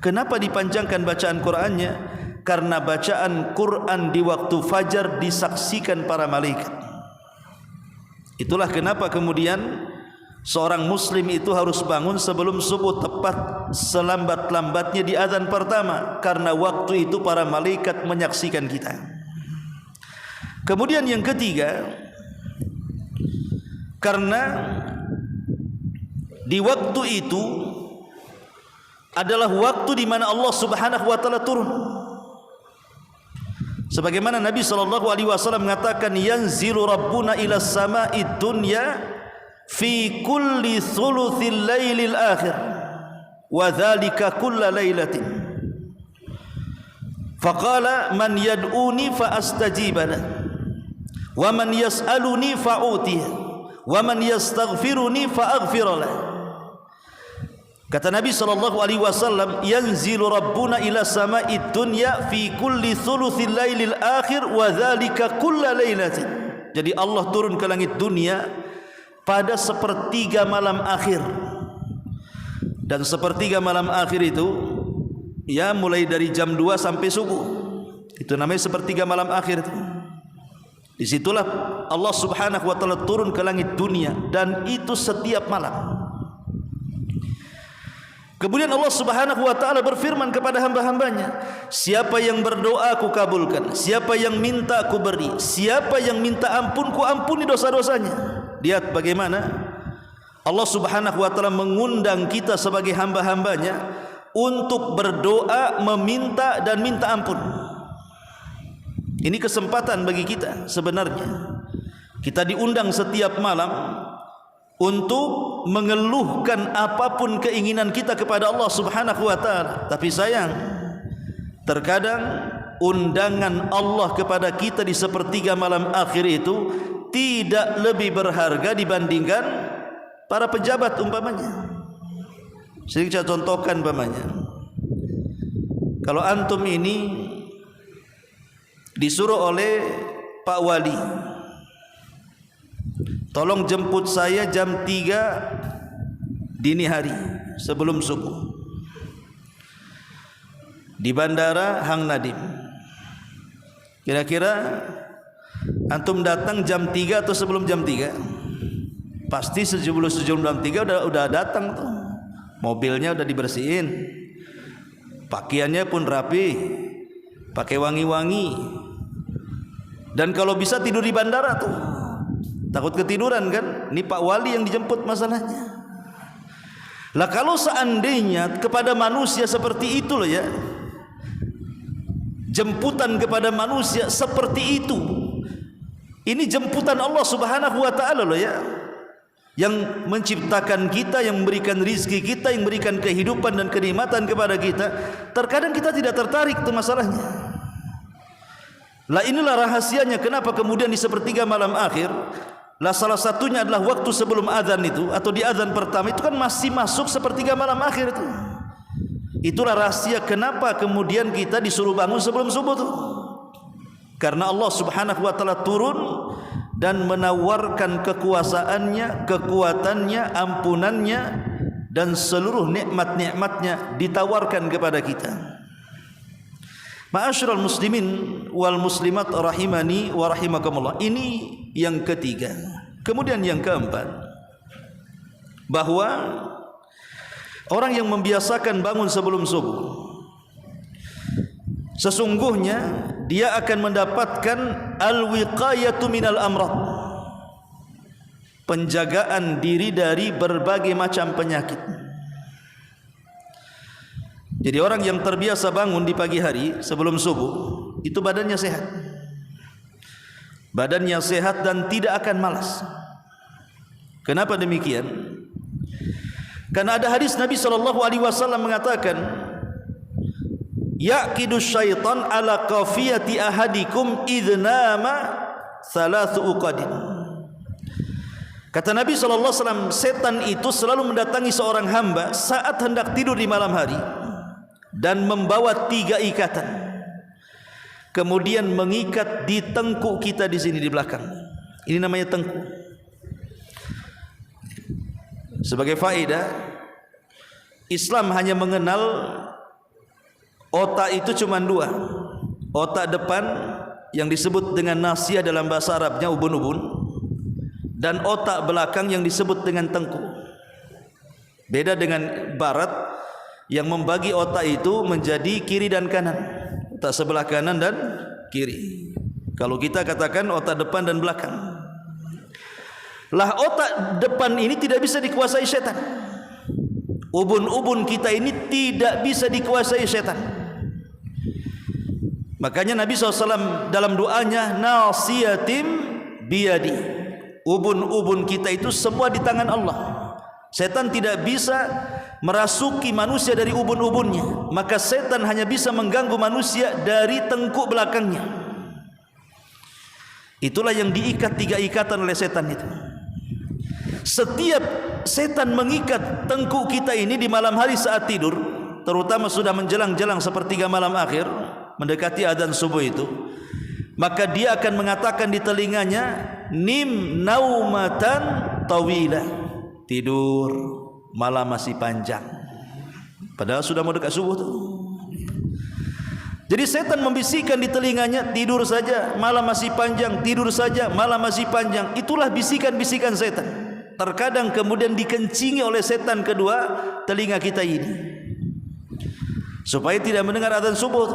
Kenapa dipanjangkan bacaan Qur'annya? Karena bacaan Quran di waktu fajar disaksikan para malaikat. Itulah kenapa kemudian seorang muslim itu harus bangun sebelum subuh, tepat selambat-lambatnya di azan pertama, karena waktu itu para malaikat menyaksikan kita. Kemudian yang ketiga, karena di waktu itu adalah waktu di mana Allah Subhanahu wa taala turun. Sebagaimana Nabi SAW mengatakan, yanzilu rabbuna ila sama'id dunya fi kulli thuluthil lailil akhir wa dhalika kulla lailatin. Faqala man yad'uni fa astajiba lahu wa man yas'aluni fa utihi wa man yastaghfiruni fa aghfir lahu. Kata Nabi SAW, yanzilu rabbuna ila sama'id dunya fi kulli thuluthil lailil akhir wa dhalika kulla lailatin. Jadi Allah turun ke langit dunia pada sepertiga malam akhir. Dan sepertiga malam akhir itu ya mulai dari jam 2 sampai subuh. Itu namanya sepertiga malam akhir itu. Disitulah Allah Subhanahu wa taala turun ke langit dunia, dan itu setiap malam. Kemudian Allah Subhanahu wa taala berfirman kepada hamba-hambanya, siapa yang berdoa aku kabulkan, siapa yang minta aku beri, siapa yang minta ampun ku ampuni dosa-dosanya. Lihat bagaimana Allah Subhanahu wa taala mengundang kita sebagai hamba-hambanya untuk berdoa, meminta dan minta ampun. Ini kesempatan bagi kita sebenarnya. Kita diundang setiap malam untuk mengeluhkan apapun keinginan kita kepada Allah Subhanahu wa taala. Tapi sayang, terkadang undangan Allah kepada kita di sepertiga malam akhir itu tidak lebih berharga dibandingkan para pejabat umpamanya. Sering saya contohkan umpamanya, kalau antum ini disuruh oleh Pak Wali, tolong jemput saya jam 3 dini hari sebelum subuh di Bandara Hang Nadim. Kira-kira antum datang jam 3 atau sebelum jam 3? Pasti sebelum jam 3 udah datang tuh. Mobilnya udah dibersihin, pakaiannya pun rapi, pakai wangi-wangi. Dan kalau bisa tidur di bandara tuh. Takut ketiduran kan? Ini Pak Wali yang dijemput masalahnya. Lah kalau seandainya kepada manusia seperti itu loh ya, jemputan kepada manusia seperti itu, ini jemputan Allah Subhanahu wa taala loh ya, yang menciptakan kita, yang memberikan rizki kita, yang memberikan kehidupan dan kenikmatan kepada kita. Terkadang kita tidak tertarik itu masalahnya. Lah inilah rahasianya kenapa kemudian di sepertiga malam akhir, lah salah satunya adalah waktu sebelum azan itu atau di azan pertama itu kan masih masuk sepertiga malam akhir itu. Itulah rahasia kenapa kemudian kita disuruh bangun sebelum subuh itu. Karena Allah Subhanahu wa taala turun dan menawarkan kekuasaannya, kekuatannya, ampunannya dan seluruh nikmat-nikmatnya ditawarkan kepada kita. Ma'asyiral muslimin wal muslimat rahimani wa rahimakumullah. Ini yang ketiga. Kemudian yang keempat, bahwa orang yang membiasakan bangun sebelum subuh, sesungguhnya dia akan mendapatkan al-wiqayatu minal amrad, penjagaan diri dari berbagai macam penyakit. Jadi orang yang terbiasa bangun di pagi hari sebelum subuh, itu badannya sehat. Badannya sehat dan tidak akan malas. Kenapa demikian? Karena ada hadis Nabi SAW mengatakan, yaqidu syaitan ala qafiyati ahadikum idnama thalathu uqadin. Kata Nabi SAW, setan itu selalu mendatangi seorang hamba saat hendak tidur di malam hari dan membawa 3 ikatan, kemudian mengikat di tengkuk kita di sini di belakang. Ini namanya tengkuk. Sebagai faedah, Islam hanya mengenal otak itu cuma 2. Otak depan yang disebut dengan nasiyah dalam bahasa Arabnya ubun-ubun, dan otak belakang yang disebut dengan tengkuk. Beda dengan barat yang membagi otak itu menjadi kiri dan kanan, otak sebelah kanan dan kiri. Kalau kita katakan otak depan dan belakang. Lah otak depan ini tidak bisa dikuasai setan. Ubun-ubun kita ini tidak bisa dikuasai setan. Makanya Nabi SAW dalam doanya, nasiyatim biyadi, ubun-ubun kita itu semua di tangan Allah. Setan tidak bisa merasuki manusia dari ubun-ubunnya, maka setan hanya bisa mengganggu manusia dari tengkuk belakangnya. Itulah yang diikat 3 ikatan oleh setan itu. Setiap setan mengikat tengkuk kita ini di malam hari saat tidur, terutama sudah menjelang-jelang sepertiga malam akhir, mendekati adzan subuh itu, maka dia akan mengatakan di telinganya, nim naumatan tawila, tidur, malam masih panjang. Padahal sudah mau dekat subuh tuh. Jadi setan membisikkan di telinganya, tidur saja, malam masih panjang, tidur saja, malam masih panjang. Itulah bisikan-bisikan setan. Terkadang kemudian dikencingi oleh setan kedua telinga kita ini, supaya tidak mendengar adzan subuh.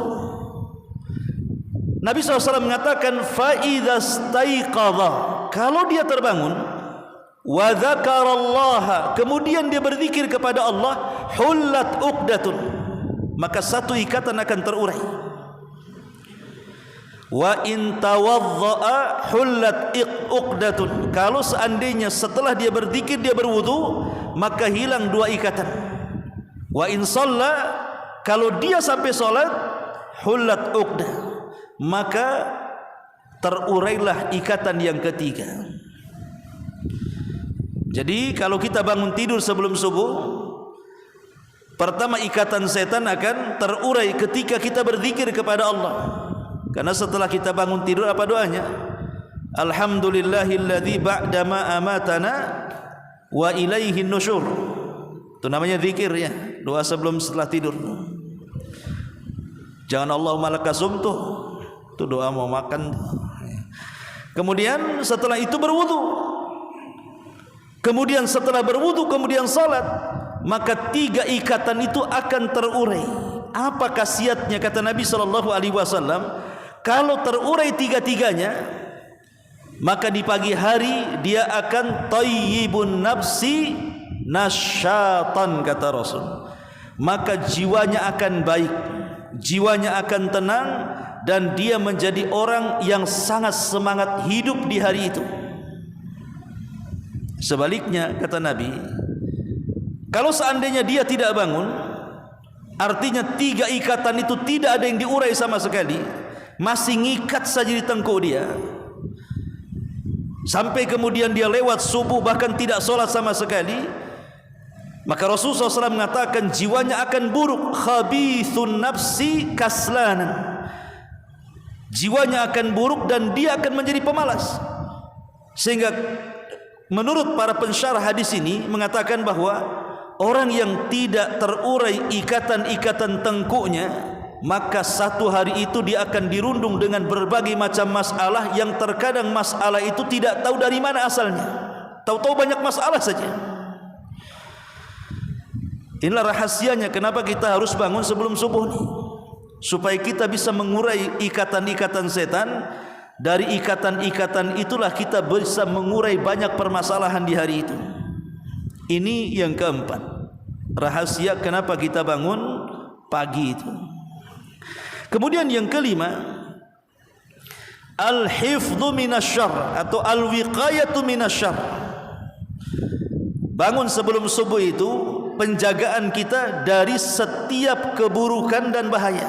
Nabi SAW mengatakan, فَإِذَا اسْتَيْقَظَ, kalau dia terbangun, وَذَكَرَ اللَّهَ, kemudian dia berzikir kepada Allah, حُلَّتْ عُقْدَةٌ, maka 1 ikatan akan terurai. وَإِنْ تَوَضَّأَ حُلَّتْ عُقْدَةٌ, kalau seandainya setelah dia berzikir dia berwudu, maka hilang 2 ikatan. وَإِنْ صَلَّى, kalau dia sampai salat, حُلَّتْ عُقْدَةٌ, maka terurailah ikatan yang ketiga. Jadi kalau kita bangun tidur sebelum subuh, pertama ikatan setan akan terurai ketika kita berzikir kepada Allah. Karena setelah kita bangun tidur apa doanya? Alhamdulillahilladzi ba'dama amatana wa ilaihin nusyur. Itu namanya zikir ya, doa setelah tidur. Jangan Allahumma lakasumtu, itu doa mau makan. Kemudian setelah itu berwudu. Kemudian setelah berwudu kemudian salat, maka 3 ikatan itu akan terurai. Apa khasiatnya kata Nabi SAW? Kalau terurai 3-3-nya, maka di pagi hari dia akan thayyibun nafsi nasyatan, kata Rasul. Maka jiwanya akan baik, jiwanya akan tenang, dan dia menjadi orang yang sangat semangat hidup di hari itu. Sebaliknya kata Nabi, kalau seandainya dia tidak bangun, artinya 3 ikatan itu tidak ada yang diurai sama sekali, masih ngikat saja di tengkuk dia. Sampai kemudian dia lewat subuh bahkan tidak sholat sama sekali. Maka Rasulullah SAW mengatakan jiwanya akan buruk. Khabithun nafsi kaslanan. Jiwanya akan buruk dan dia akan menjadi pemalas. Sehingga menurut para pensyarah hadis ini mengatakan bahwa orang yang tidak terurai ikatan-ikatan tengkuknya, maka satu hari itu dia akan dirundung dengan berbagai macam masalah yang terkadang masalah itu tidak tahu dari mana asalnya. Tahu-tahu banyak masalah saja. Inilah rahasianya kenapa kita harus bangun sebelum subuh nih, supaya kita bisa mengurai ikatan-ikatan setan. Dari ikatan-ikatan itulah kita bisa mengurai banyak permasalahan di hari itu. Ini yang keempat, rahasia kenapa kita bangun pagi itu. Kemudian yang kelima, al-hifdhu minasyarr atau al-wiqayatu minasyarr. Bangun sebelum subuh itu penjagaan kita dari setiap keburukan dan bahaya.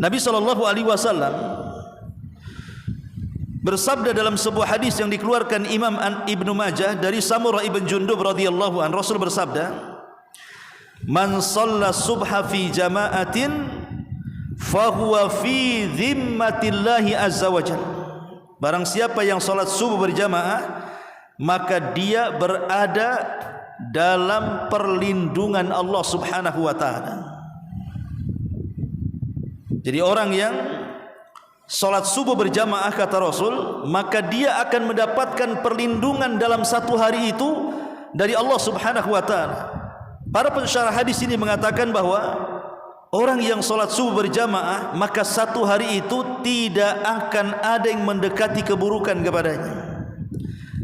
Nabi SAW bersabda dalam sebuah hadis yang dikeluarkan Imam Ibnu Majah dari Samurah ibn Jundub radhiyallahu an, Rasul bersabda, "Man shalla subha fi jama'atin fahuwa fi dhimmatillahi azza wajalla." Barang siapa yang salat subuh berjamaah, maka dia berada dalam perlindungan Allah Subhanahu wa taala. Jadi orang yang salat subuh berjamaah kata Rasul, maka dia akan mendapatkan perlindungan dalam satu hari itu dari Allah Subhanahu wa taala. Para pensyarah hadis ini mengatakan bahwa orang yang salat subuh berjamaah, maka satu hari itu tidak akan ada yang mendekati keburukan kepadanya.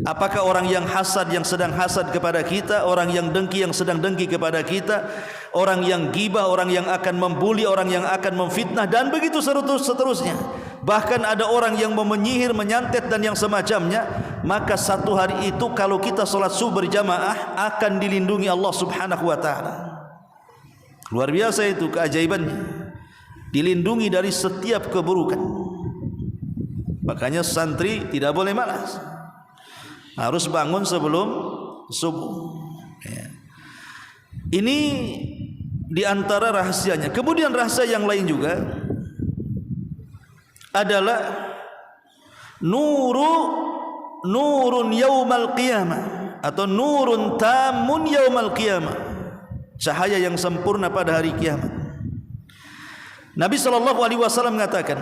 Apakah orang yang hasad yang sedang hasad kepada kita, orang yang dengki yang sedang dengki kepada kita, orang yang gibah, orang yang akan membuli, orang yang akan memfitnah, dan begitu seterusnya. Bahkan ada orang yang menyihir, menyantet dan yang semacamnya. Maka satu hari itu kalau kita salat subuh berjamaah akan dilindungi Allah Subhanahu wa taala. Luar biasa itu keajaibannya. Dilindungi dari setiap keburukan. Makanya santri tidak boleh malas. Harus bangun sebelum subuh. Ini diantara rahasianya. Kemudian rahasia yang lain juga adalah nurun yaumal qiyamah atau nurun tamun yaumal qiyamah, cahaya yang sempurna pada hari kiamat. Nabi SAW mengatakan,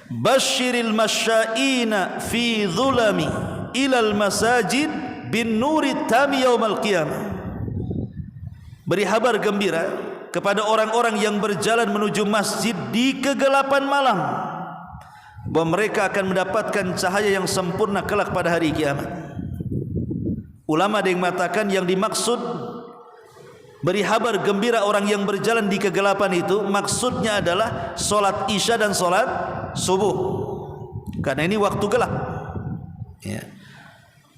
"Basyiril masyaina fi dhulami ilal masajid bin nuri tami yaumal qiyamah." Beri kabar gembira kepada orang-orang yang berjalan menuju masjid di kegelapan malam, bahwa mereka akan mendapatkan cahaya yang sempurna kelak pada hari kiamat. Ulama ada yang mengatakan yang dimaksud beri kabar gembira orang yang berjalan di kegelapan itu, maksudnya adalah solat isya dan solat subuh, karena ini waktu gelap.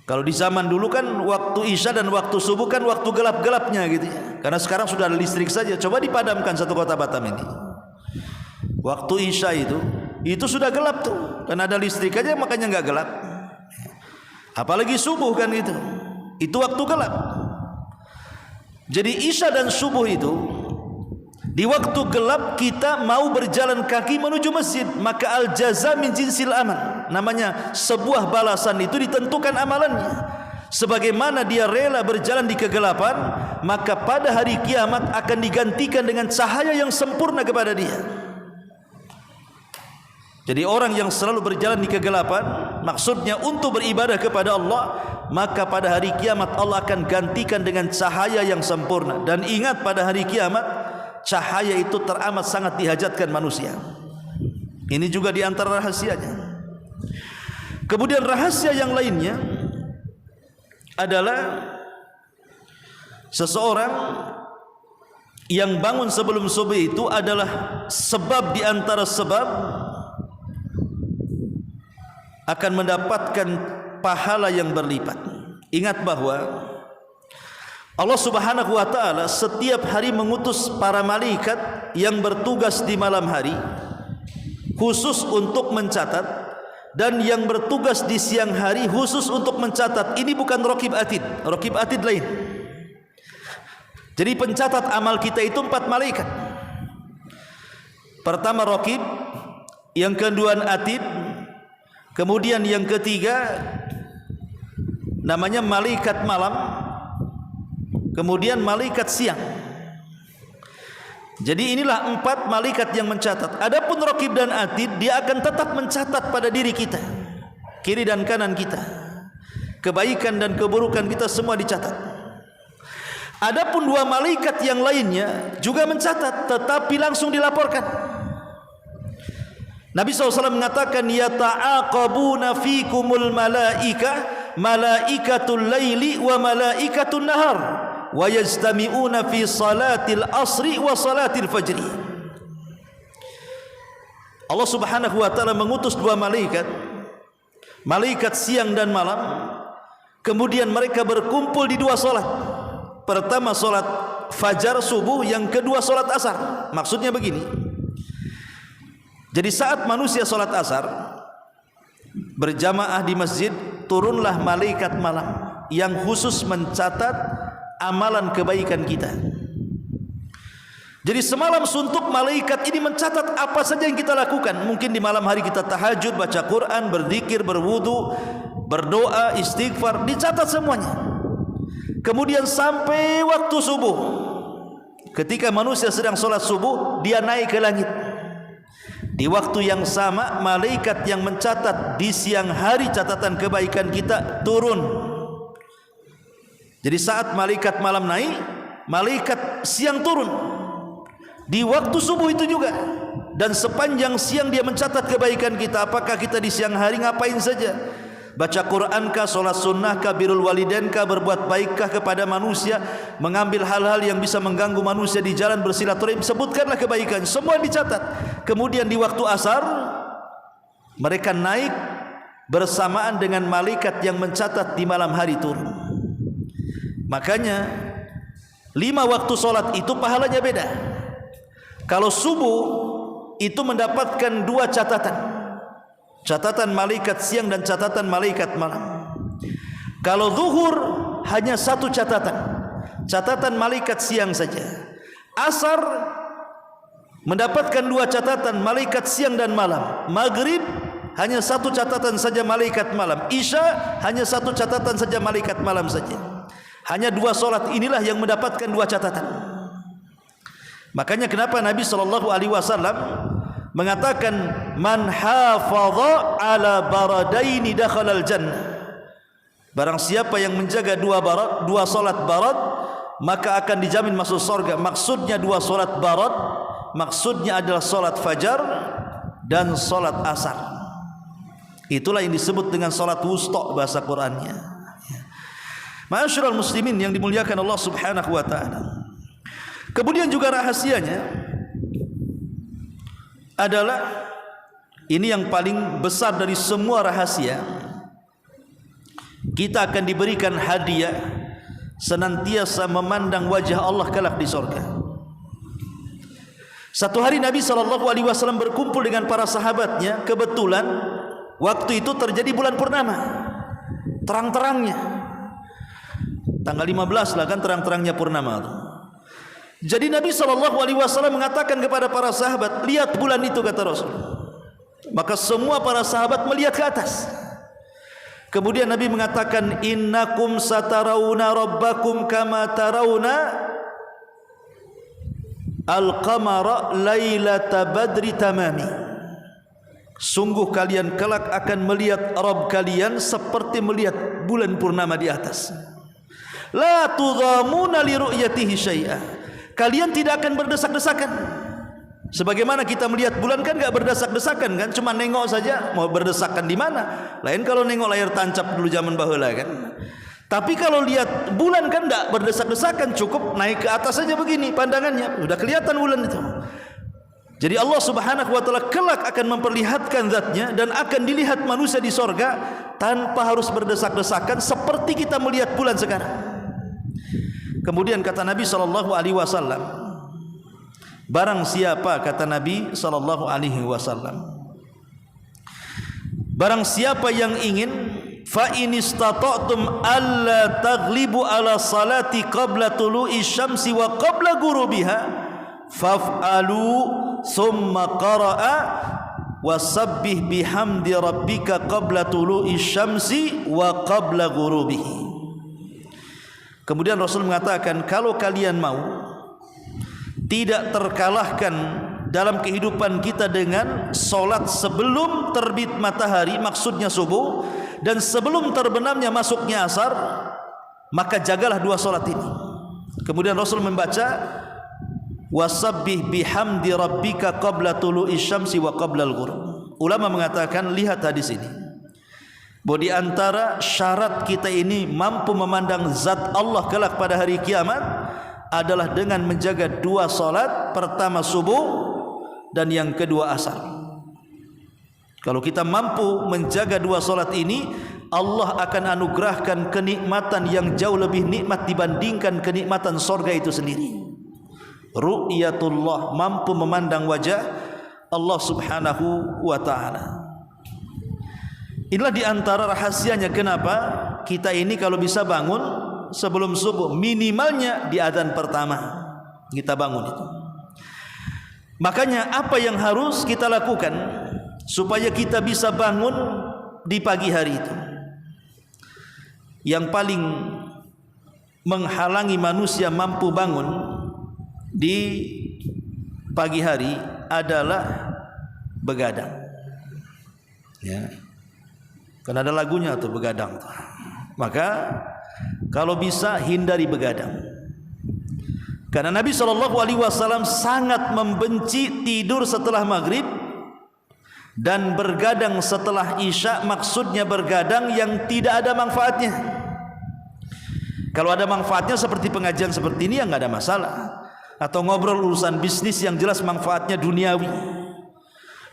Kalau di zaman dulu kan waktu isya dan waktu subuh kan waktu gelap-gelapnya gitu ya. Karena sekarang sudah ada listrik saja. Coba dipadamkan satu kota Batam ini. Waktu isya itu sudah gelap tuh. Karena ada listrik aja makanya nggak gelap. Apalagi subuh kan itu. Itu waktu gelap. Jadi isya dan subuh itu di waktu gelap kita mau berjalan kaki menuju masjid, maka al-jaza min jinsil amal. Namanya sebuah balasan itu ditentukan amalannya. Sebagaimana dia rela berjalan di kegelapan, maka pada hari kiamat akan digantikan dengan cahaya yang sempurna kepada dia. Jadi orang yang selalu berjalan di kegelapan, maksudnya untuk beribadah kepada Allah, maka pada hari kiamat Allah akan gantikan dengan cahaya yang sempurna. Dan ingat, pada hari kiamat cahaya itu teramat sangat dihajatkan manusia. Ini juga di antara rahasianya. Kemudian rahasia yang lainnya adalah seseorang yang bangun sebelum subuh itu adalah sebab di antara sebab akan mendapatkan pahala yang berlipat. Ingat bahwa Allah Subhanahu wa taala setiap hari mengutus para malaikat yang bertugas di malam hari khusus untuk mencatat, dan yang bertugas di siang hari khusus untuk mencatat. Ini bukan raqib atid. Raqib atid lain. Jadi pencatat amal kita itu 4 malaikat. Pertama raqib, yang kedua atid, kemudian yang ketiga namanya malaikat malam, kemudian malaikat siang. Jadi inilah 4 malaikat yang mencatat. Adapun raqib dan atid, dia akan tetap mencatat pada diri kita, kiri dan kanan kita, kebaikan dan keburukan kita semua dicatat. Adapun 2 malaikat yang lainnya juga mencatat, tetapi langsung dilaporkan. Nabi SAW mengatakan, yata'aqabuna fikumul malaikatul laili wa malaikatul nahar, wa yajtami'una fi salatil asri wa salatil fajri. Allah Subhanahu wa taala mengutus 2 malaikat, malaikat siang dan malam, kemudian mereka berkumpul di 2 salat. Pertama salat fajar subuh, yang kedua salat asar. Maksudnya begini, jadi saat manusia salat asar berjamaah di masjid, turunlah malaikat malam yang khusus mencatat amalan kebaikan kita. Jadi semalam suntuk malaikat ini mencatat apa saja yang kita lakukan. Mungkin di malam hari kita tahajud, baca Quran, berzikir, berwudu, berdoa, istighfar, dicatat semuanya. Kemudian sampai waktu subuh, ketika manusia sedang sholat subuh, dia naik ke langit. Di waktu yang sama, malaikat yang mencatat di siang hari catatan kebaikan kita turun. Jadi saat malaikat malam naik, malaikat siang turun di waktu subuh itu juga. Dan sepanjang siang dia mencatat kebaikan kita. Apakah kita di siang hari ngapain saja? Baca Qurankah, sholat sunnahkah, birrul walidainkah, berbuat baikkah kepada manusia, mengambil hal-hal yang bisa mengganggu manusia di jalan, bersilaturahim, sebutkanlah kebaikan, semua dicatat. Kemudian di waktu asar mereka naik bersamaan dengan malaikat yang mencatat di malam hari turun. Makanya 5 waktu sholat itu pahalanya beda. Kalau subuh itu mendapatkan 2 catatan, catatan malaikat siang dan catatan malaikat malam. Kalau zuhur hanya 1 catatan, catatan malaikat siang saja. Asar mendapatkan 2 catatan, malaikat siang dan malam. Maghrib hanya 1 catatan saja, malaikat malam. Isya hanya 1 catatan saja, malaikat malam saja. Hanya 2 solat inilah yang mendapatkan 2 catatan. Makanya kenapa Nabi SAW mengatakan, man hafadha ala baradaini dakhalal jannah. Barang siapa yang menjaga 2 solat barat, maka akan dijamin masuk surga. Maksudnya 2 solat barat, maksudnya adalah solat fajar dan solat asar. Itulah yang disebut dengan solat wusta bahasa Qur'annya. Ma'asyiral muslimin yang dimuliakan Allah Subhanahu wa taala. Kemudian juga rahasianya adalah, ini yang paling besar dari semua rahasia, kita akan diberikan hadiah senantiasa memandang wajah Allah kelak di surga. Satu hari Nabi SAW berkumpul dengan para sahabatnya. Kebetulan waktu itu terjadi bulan purnama, terang-terangnya, tanggal 15 lah kan terang-terangnya purnama. Jadi Nabi SAW mengatakan kepada para sahabat, lihat bulan itu, kata Rasul. Maka semua para sahabat melihat ke atas. Kemudian Nabi mengatakan, innakum satarawna rabbakum kama tarawna al-qamara lailata badri tamami. Sungguh kalian kelak akan melihat Rabb kalian seperti melihat bulan purnama di atas. La tudhamuna li ru'yatihi syai'a. Kalian tidak akan berdesak-desakan. Sebagaimana kita melihat bulan kan enggak berdesak-desakan kan, cuma nengok saja. Mau berdesakan di mana? Lain kalau nengok layar tancap dulu zaman baheula kan. Tapi kalau lihat bulan kan enggak berdesak-desakan, cukup naik ke atas saja begini pandangannya, sudah kelihatan bulan itu. Jadi Allah Subhanahu wa taala kelak akan memperlihatkan zatnya dan akan dilihat manusia di sorga tanpa harus berdesak-desakan seperti kita melihat bulan sekarang. Kemudian kata Nabi SAW, barang siapa, kata Nabi SAW, barang siapa yang ingin, fa in istata'tum alla taghlibu ala salati qabla tulu'i syamsi wa qabla ghurubiha faf'alu thumma qara'a wasabbih bihamdi rabbika qabla tulu'i syamsi wa qabla ghurubihi. Kemudian Rasul mengatakan, kalau kalian mau tidak terkalahkan dalam kehidupan kita dengan solat sebelum terbit matahari, maksudnya subuh, dan sebelum terbenamnya masuknya asar, maka jagalah dua solat ini. Kemudian Rasul membaca wasabbih bihamdi rabbika qabla tulu'i syamsi wa qabla al-ghurub. Ulama mengatakan, lihat hadis ini, bahwa di antara syarat kita ini mampu memandang zat Allah kelak pada hari kiamat adalah dengan menjaga dua solat, pertama subuh dan yang kedua asar. Kalau kita mampu menjaga dua solat ini, Allah akan anugerahkan kenikmatan yang jauh lebih nikmat dibandingkan kenikmatan sorga itu sendiri. Ru'yatullah, mampu memandang wajah Allah subhanahu wa ta'ala. Inilah diantara rahasianya kenapa kita ini kalau bisa bangun sebelum subuh, minimalnya di adzan pertama kita bangun itu. Makanya apa yang harus kita lakukan supaya kita bisa bangun di pagi hari itu? Yang paling menghalangi manusia mampu bangun di pagi hari adalah begadang. Ya. Kan ada lagunya tuh, begadang. Maka kalau bisa hindari begadang. Karena Nabi SAW sangat membenci tidur setelah maghrib dan bergadang setelah isya, maksudnya bergadang yang tidak ada manfaatnya. Kalau ada manfaatnya seperti pengajian seperti ini, ya nggak ada masalah. Atau ngobrol urusan bisnis yang jelas manfaatnya duniawi.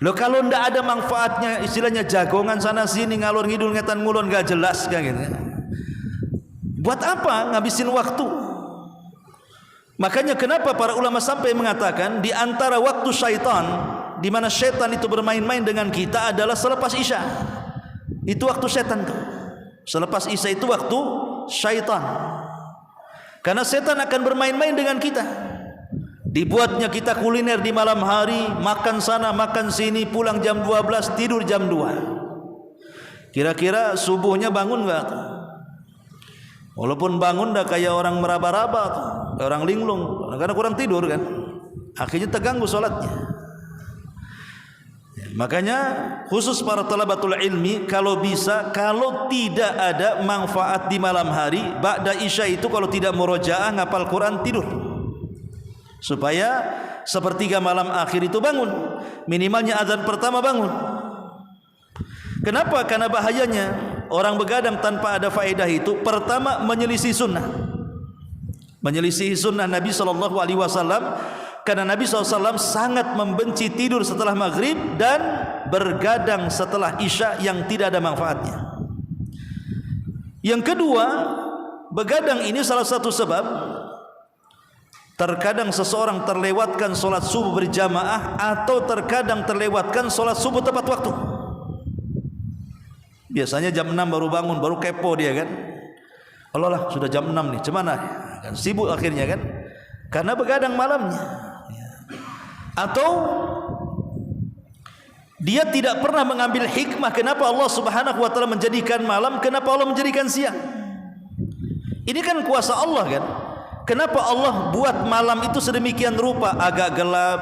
Loh, kalau ndak ada manfaatnya, istilahnya jagongan sana sini, ngalur ngidul ngetan ngulon, gak jelas kayak gitu. Buat apa ngabisin waktu? Makanya kenapa para ulama sampai mengatakan di antara waktu syaitan, di mana syaitan itu bermain-main dengan kita adalah selepas isya. Itu waktu syaitan tuh. Selepas isya itu waktu syaitan. Karena syaitan akan bermain-main dengan kita. Dibuatnya kita kuliner di malam hari, makan sana makan sini, pulang jam 12, tidur jam 2. Kira-kira subuhnya bangun enggak? Walaupun bangun dah kayak orang meraba-raba tuh, kayak orang linglung, karena kurang tidur kan. Akhirnya terganggu salatnya. Makanya khusus para talabatul ilmi, kalau bisa, kalau tidak ada manfaat di malam hari, ba'da isya itu kalau tidak murojaah ngapal Quran, tidur. Supaya sepertiga malam akhir itu bangun, minimalnya azan pertama bangun. Kenapa? Karena bahayanya orang begadang tanpa ada faedah itu, pertama menyelisih sunnah, menyelisih sunnah Nabi SAW. Karena Nabi SAW sangat membenci tidur setelah maghrib dan bergadang setelah isya yang tidak ada manfaatnya. Yang kedua, begadang ini salah satu sebab terkadang seseorang terlewatkan solat subuh berjamaah, atau terkadang terlewatkan solat subuh tepat waktu. Biasanya jam 6 baru bangun, baru kepo dia kan. Allah lah, sudah jam 6 nih, cemana? Kan sibuk akhirnya kan, karena begadang malamnya. Atau dia tidak pernah mengambil hikmah kenapa Allah Subhanahu wa taala menjadikan malam, kenapa Allah menjadikan siang. Ini kan kuasa Allah kan. Kenapa Allah buat malam itu sedemikian rupa, agak gelap,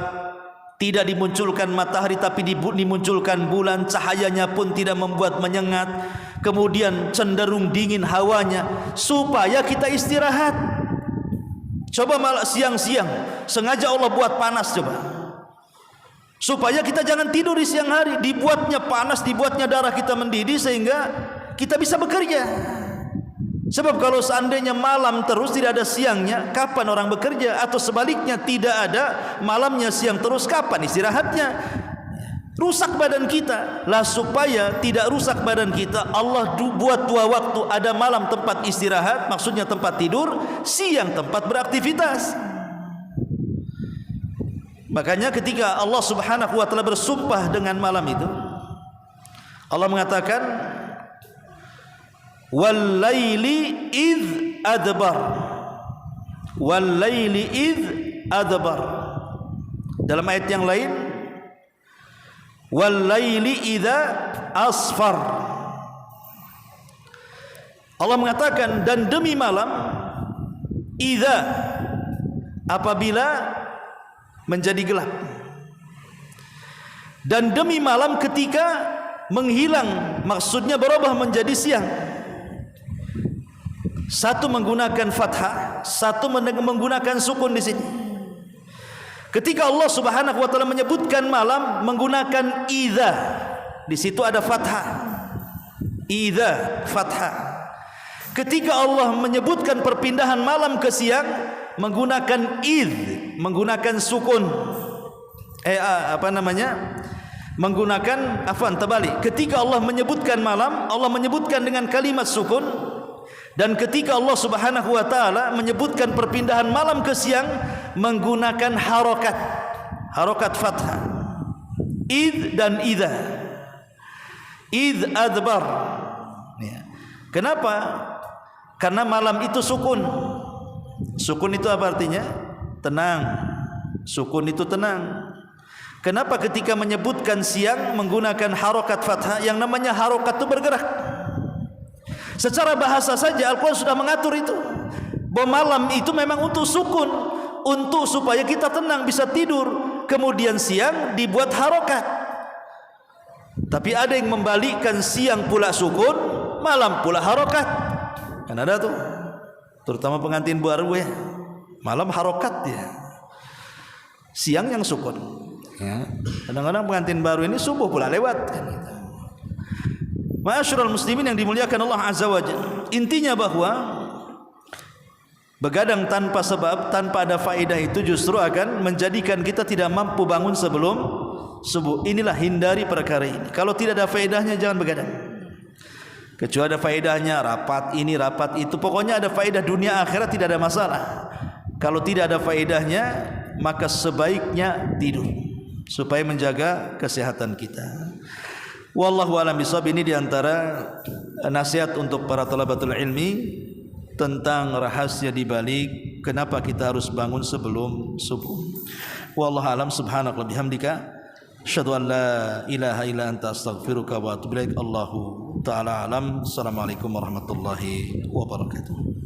tidak dimunculkan matahari tapi dimunculkan bulan, cahayanya pun tidak membuat menyengat, kemudian cenderung dingin hawanya, supaya kita istirahat. Coba malah siang-siang sengaja Allah buat panas, coba, supaya kita jangan tidur di siang hari. Dibuatnya panas, dibuatnya darah kita mendidih sehingga kita bisa bekerja. Sebab kalau seandainya malam terus tidak ada siangnya, kapan orang bekerja? Atau sebaliknya tidak ada malamnya siang terus, kapan istirahatnya? Rusak badan kita. Lah supaya tidak rusak badan kita, Allah buat dua waktu, ada malam tempat istirahat, maksudnya tempat tidur, siang tempat beraktivitas. Makanya ketika Allah Subhanahu wa taala bersumpah dengan malam itu, Allah mengatakan wal laili id adbar, wal laili id adbar. Dalam ayat yang lain wal laili idza asfar. Allah mengatakan dan demi malam idza, apabila menjadi gelap, dan demi malam ketika menghilang, maksudnya berubah menjadi siang. Satu menggunakan fathah, satu menggunakan sukun di sini. Ketika Allah Subhanahu wa taala menyebutkan malam menggunakan idza, di situ ada fathah. Idza fathah. Ketika Allah menyebutkan perpindahan malam ke siang menggunakan id, menggunakan sukun. Menggunakan terbalik. Ketika Allah menyebutkan malam, Allah menyebutkan dengan kalimat sukun, dan ketika Allah Subhanahu wa taala menyebutkan perpindahan malam ke siang menggunakan harokat fathah. Id dan idza. Id adbar. Kenapa? Karena malam itu sukun. Sukun itu apa artinya? Tenang. Sukun itu tenang. Kenapa ketika menyebutkan siang menggunakan harokat fathah? Yang namanya harokat itu bergerak. Secara bahasa saja Al-Quran sudah mengatur itu, bahwa malam itu memang untuk sukun, untuk supaya kita tenang bisa tidur. Kemudian siang dibuat harokat. Tapi ada yang membalikkan, siang pula sukun, malam pula harokat. Kan ada tuh, terutama pengantin baru ya, malam harokat ya, siang yang sukun. Ya. Kadang-kadang pengantin baru ini subuh pula lewat kan gitu. Ma'asyiral muslimin yang dimuliakan Allah Azza wa Jalla, intinya bahwa begadang tanpa sebab, tanpa ada faedah itu justru akan menjadikan kita tidak mampu bangun sebelum subuh. Inilah, hindari perkara ini. Kalau tidak ada faedahnya jangan begadang. Kecuali ada faedahnya, rapat ini, rapat itu, pokoknya ada faedah dunia akhirat tidak ada masalah. Kalau tidak ada faedahnya maka sebaiknya tidur supaya menjaga kesehatan kita. Wallahu a'lam bishawab. Ini diantara nasihat untuk para talabatul ilmi tentang rahasia di balik kenapa kita harus bangun sebelum subuh. Wallahu a'lam. Subhanaka bihamdika asyhadu an la ilaha illa anta astaghfiruka wa atubu ilaik. Allahu ta'ala alam. Assalamualaikum warahmatullahi wabarakatuh.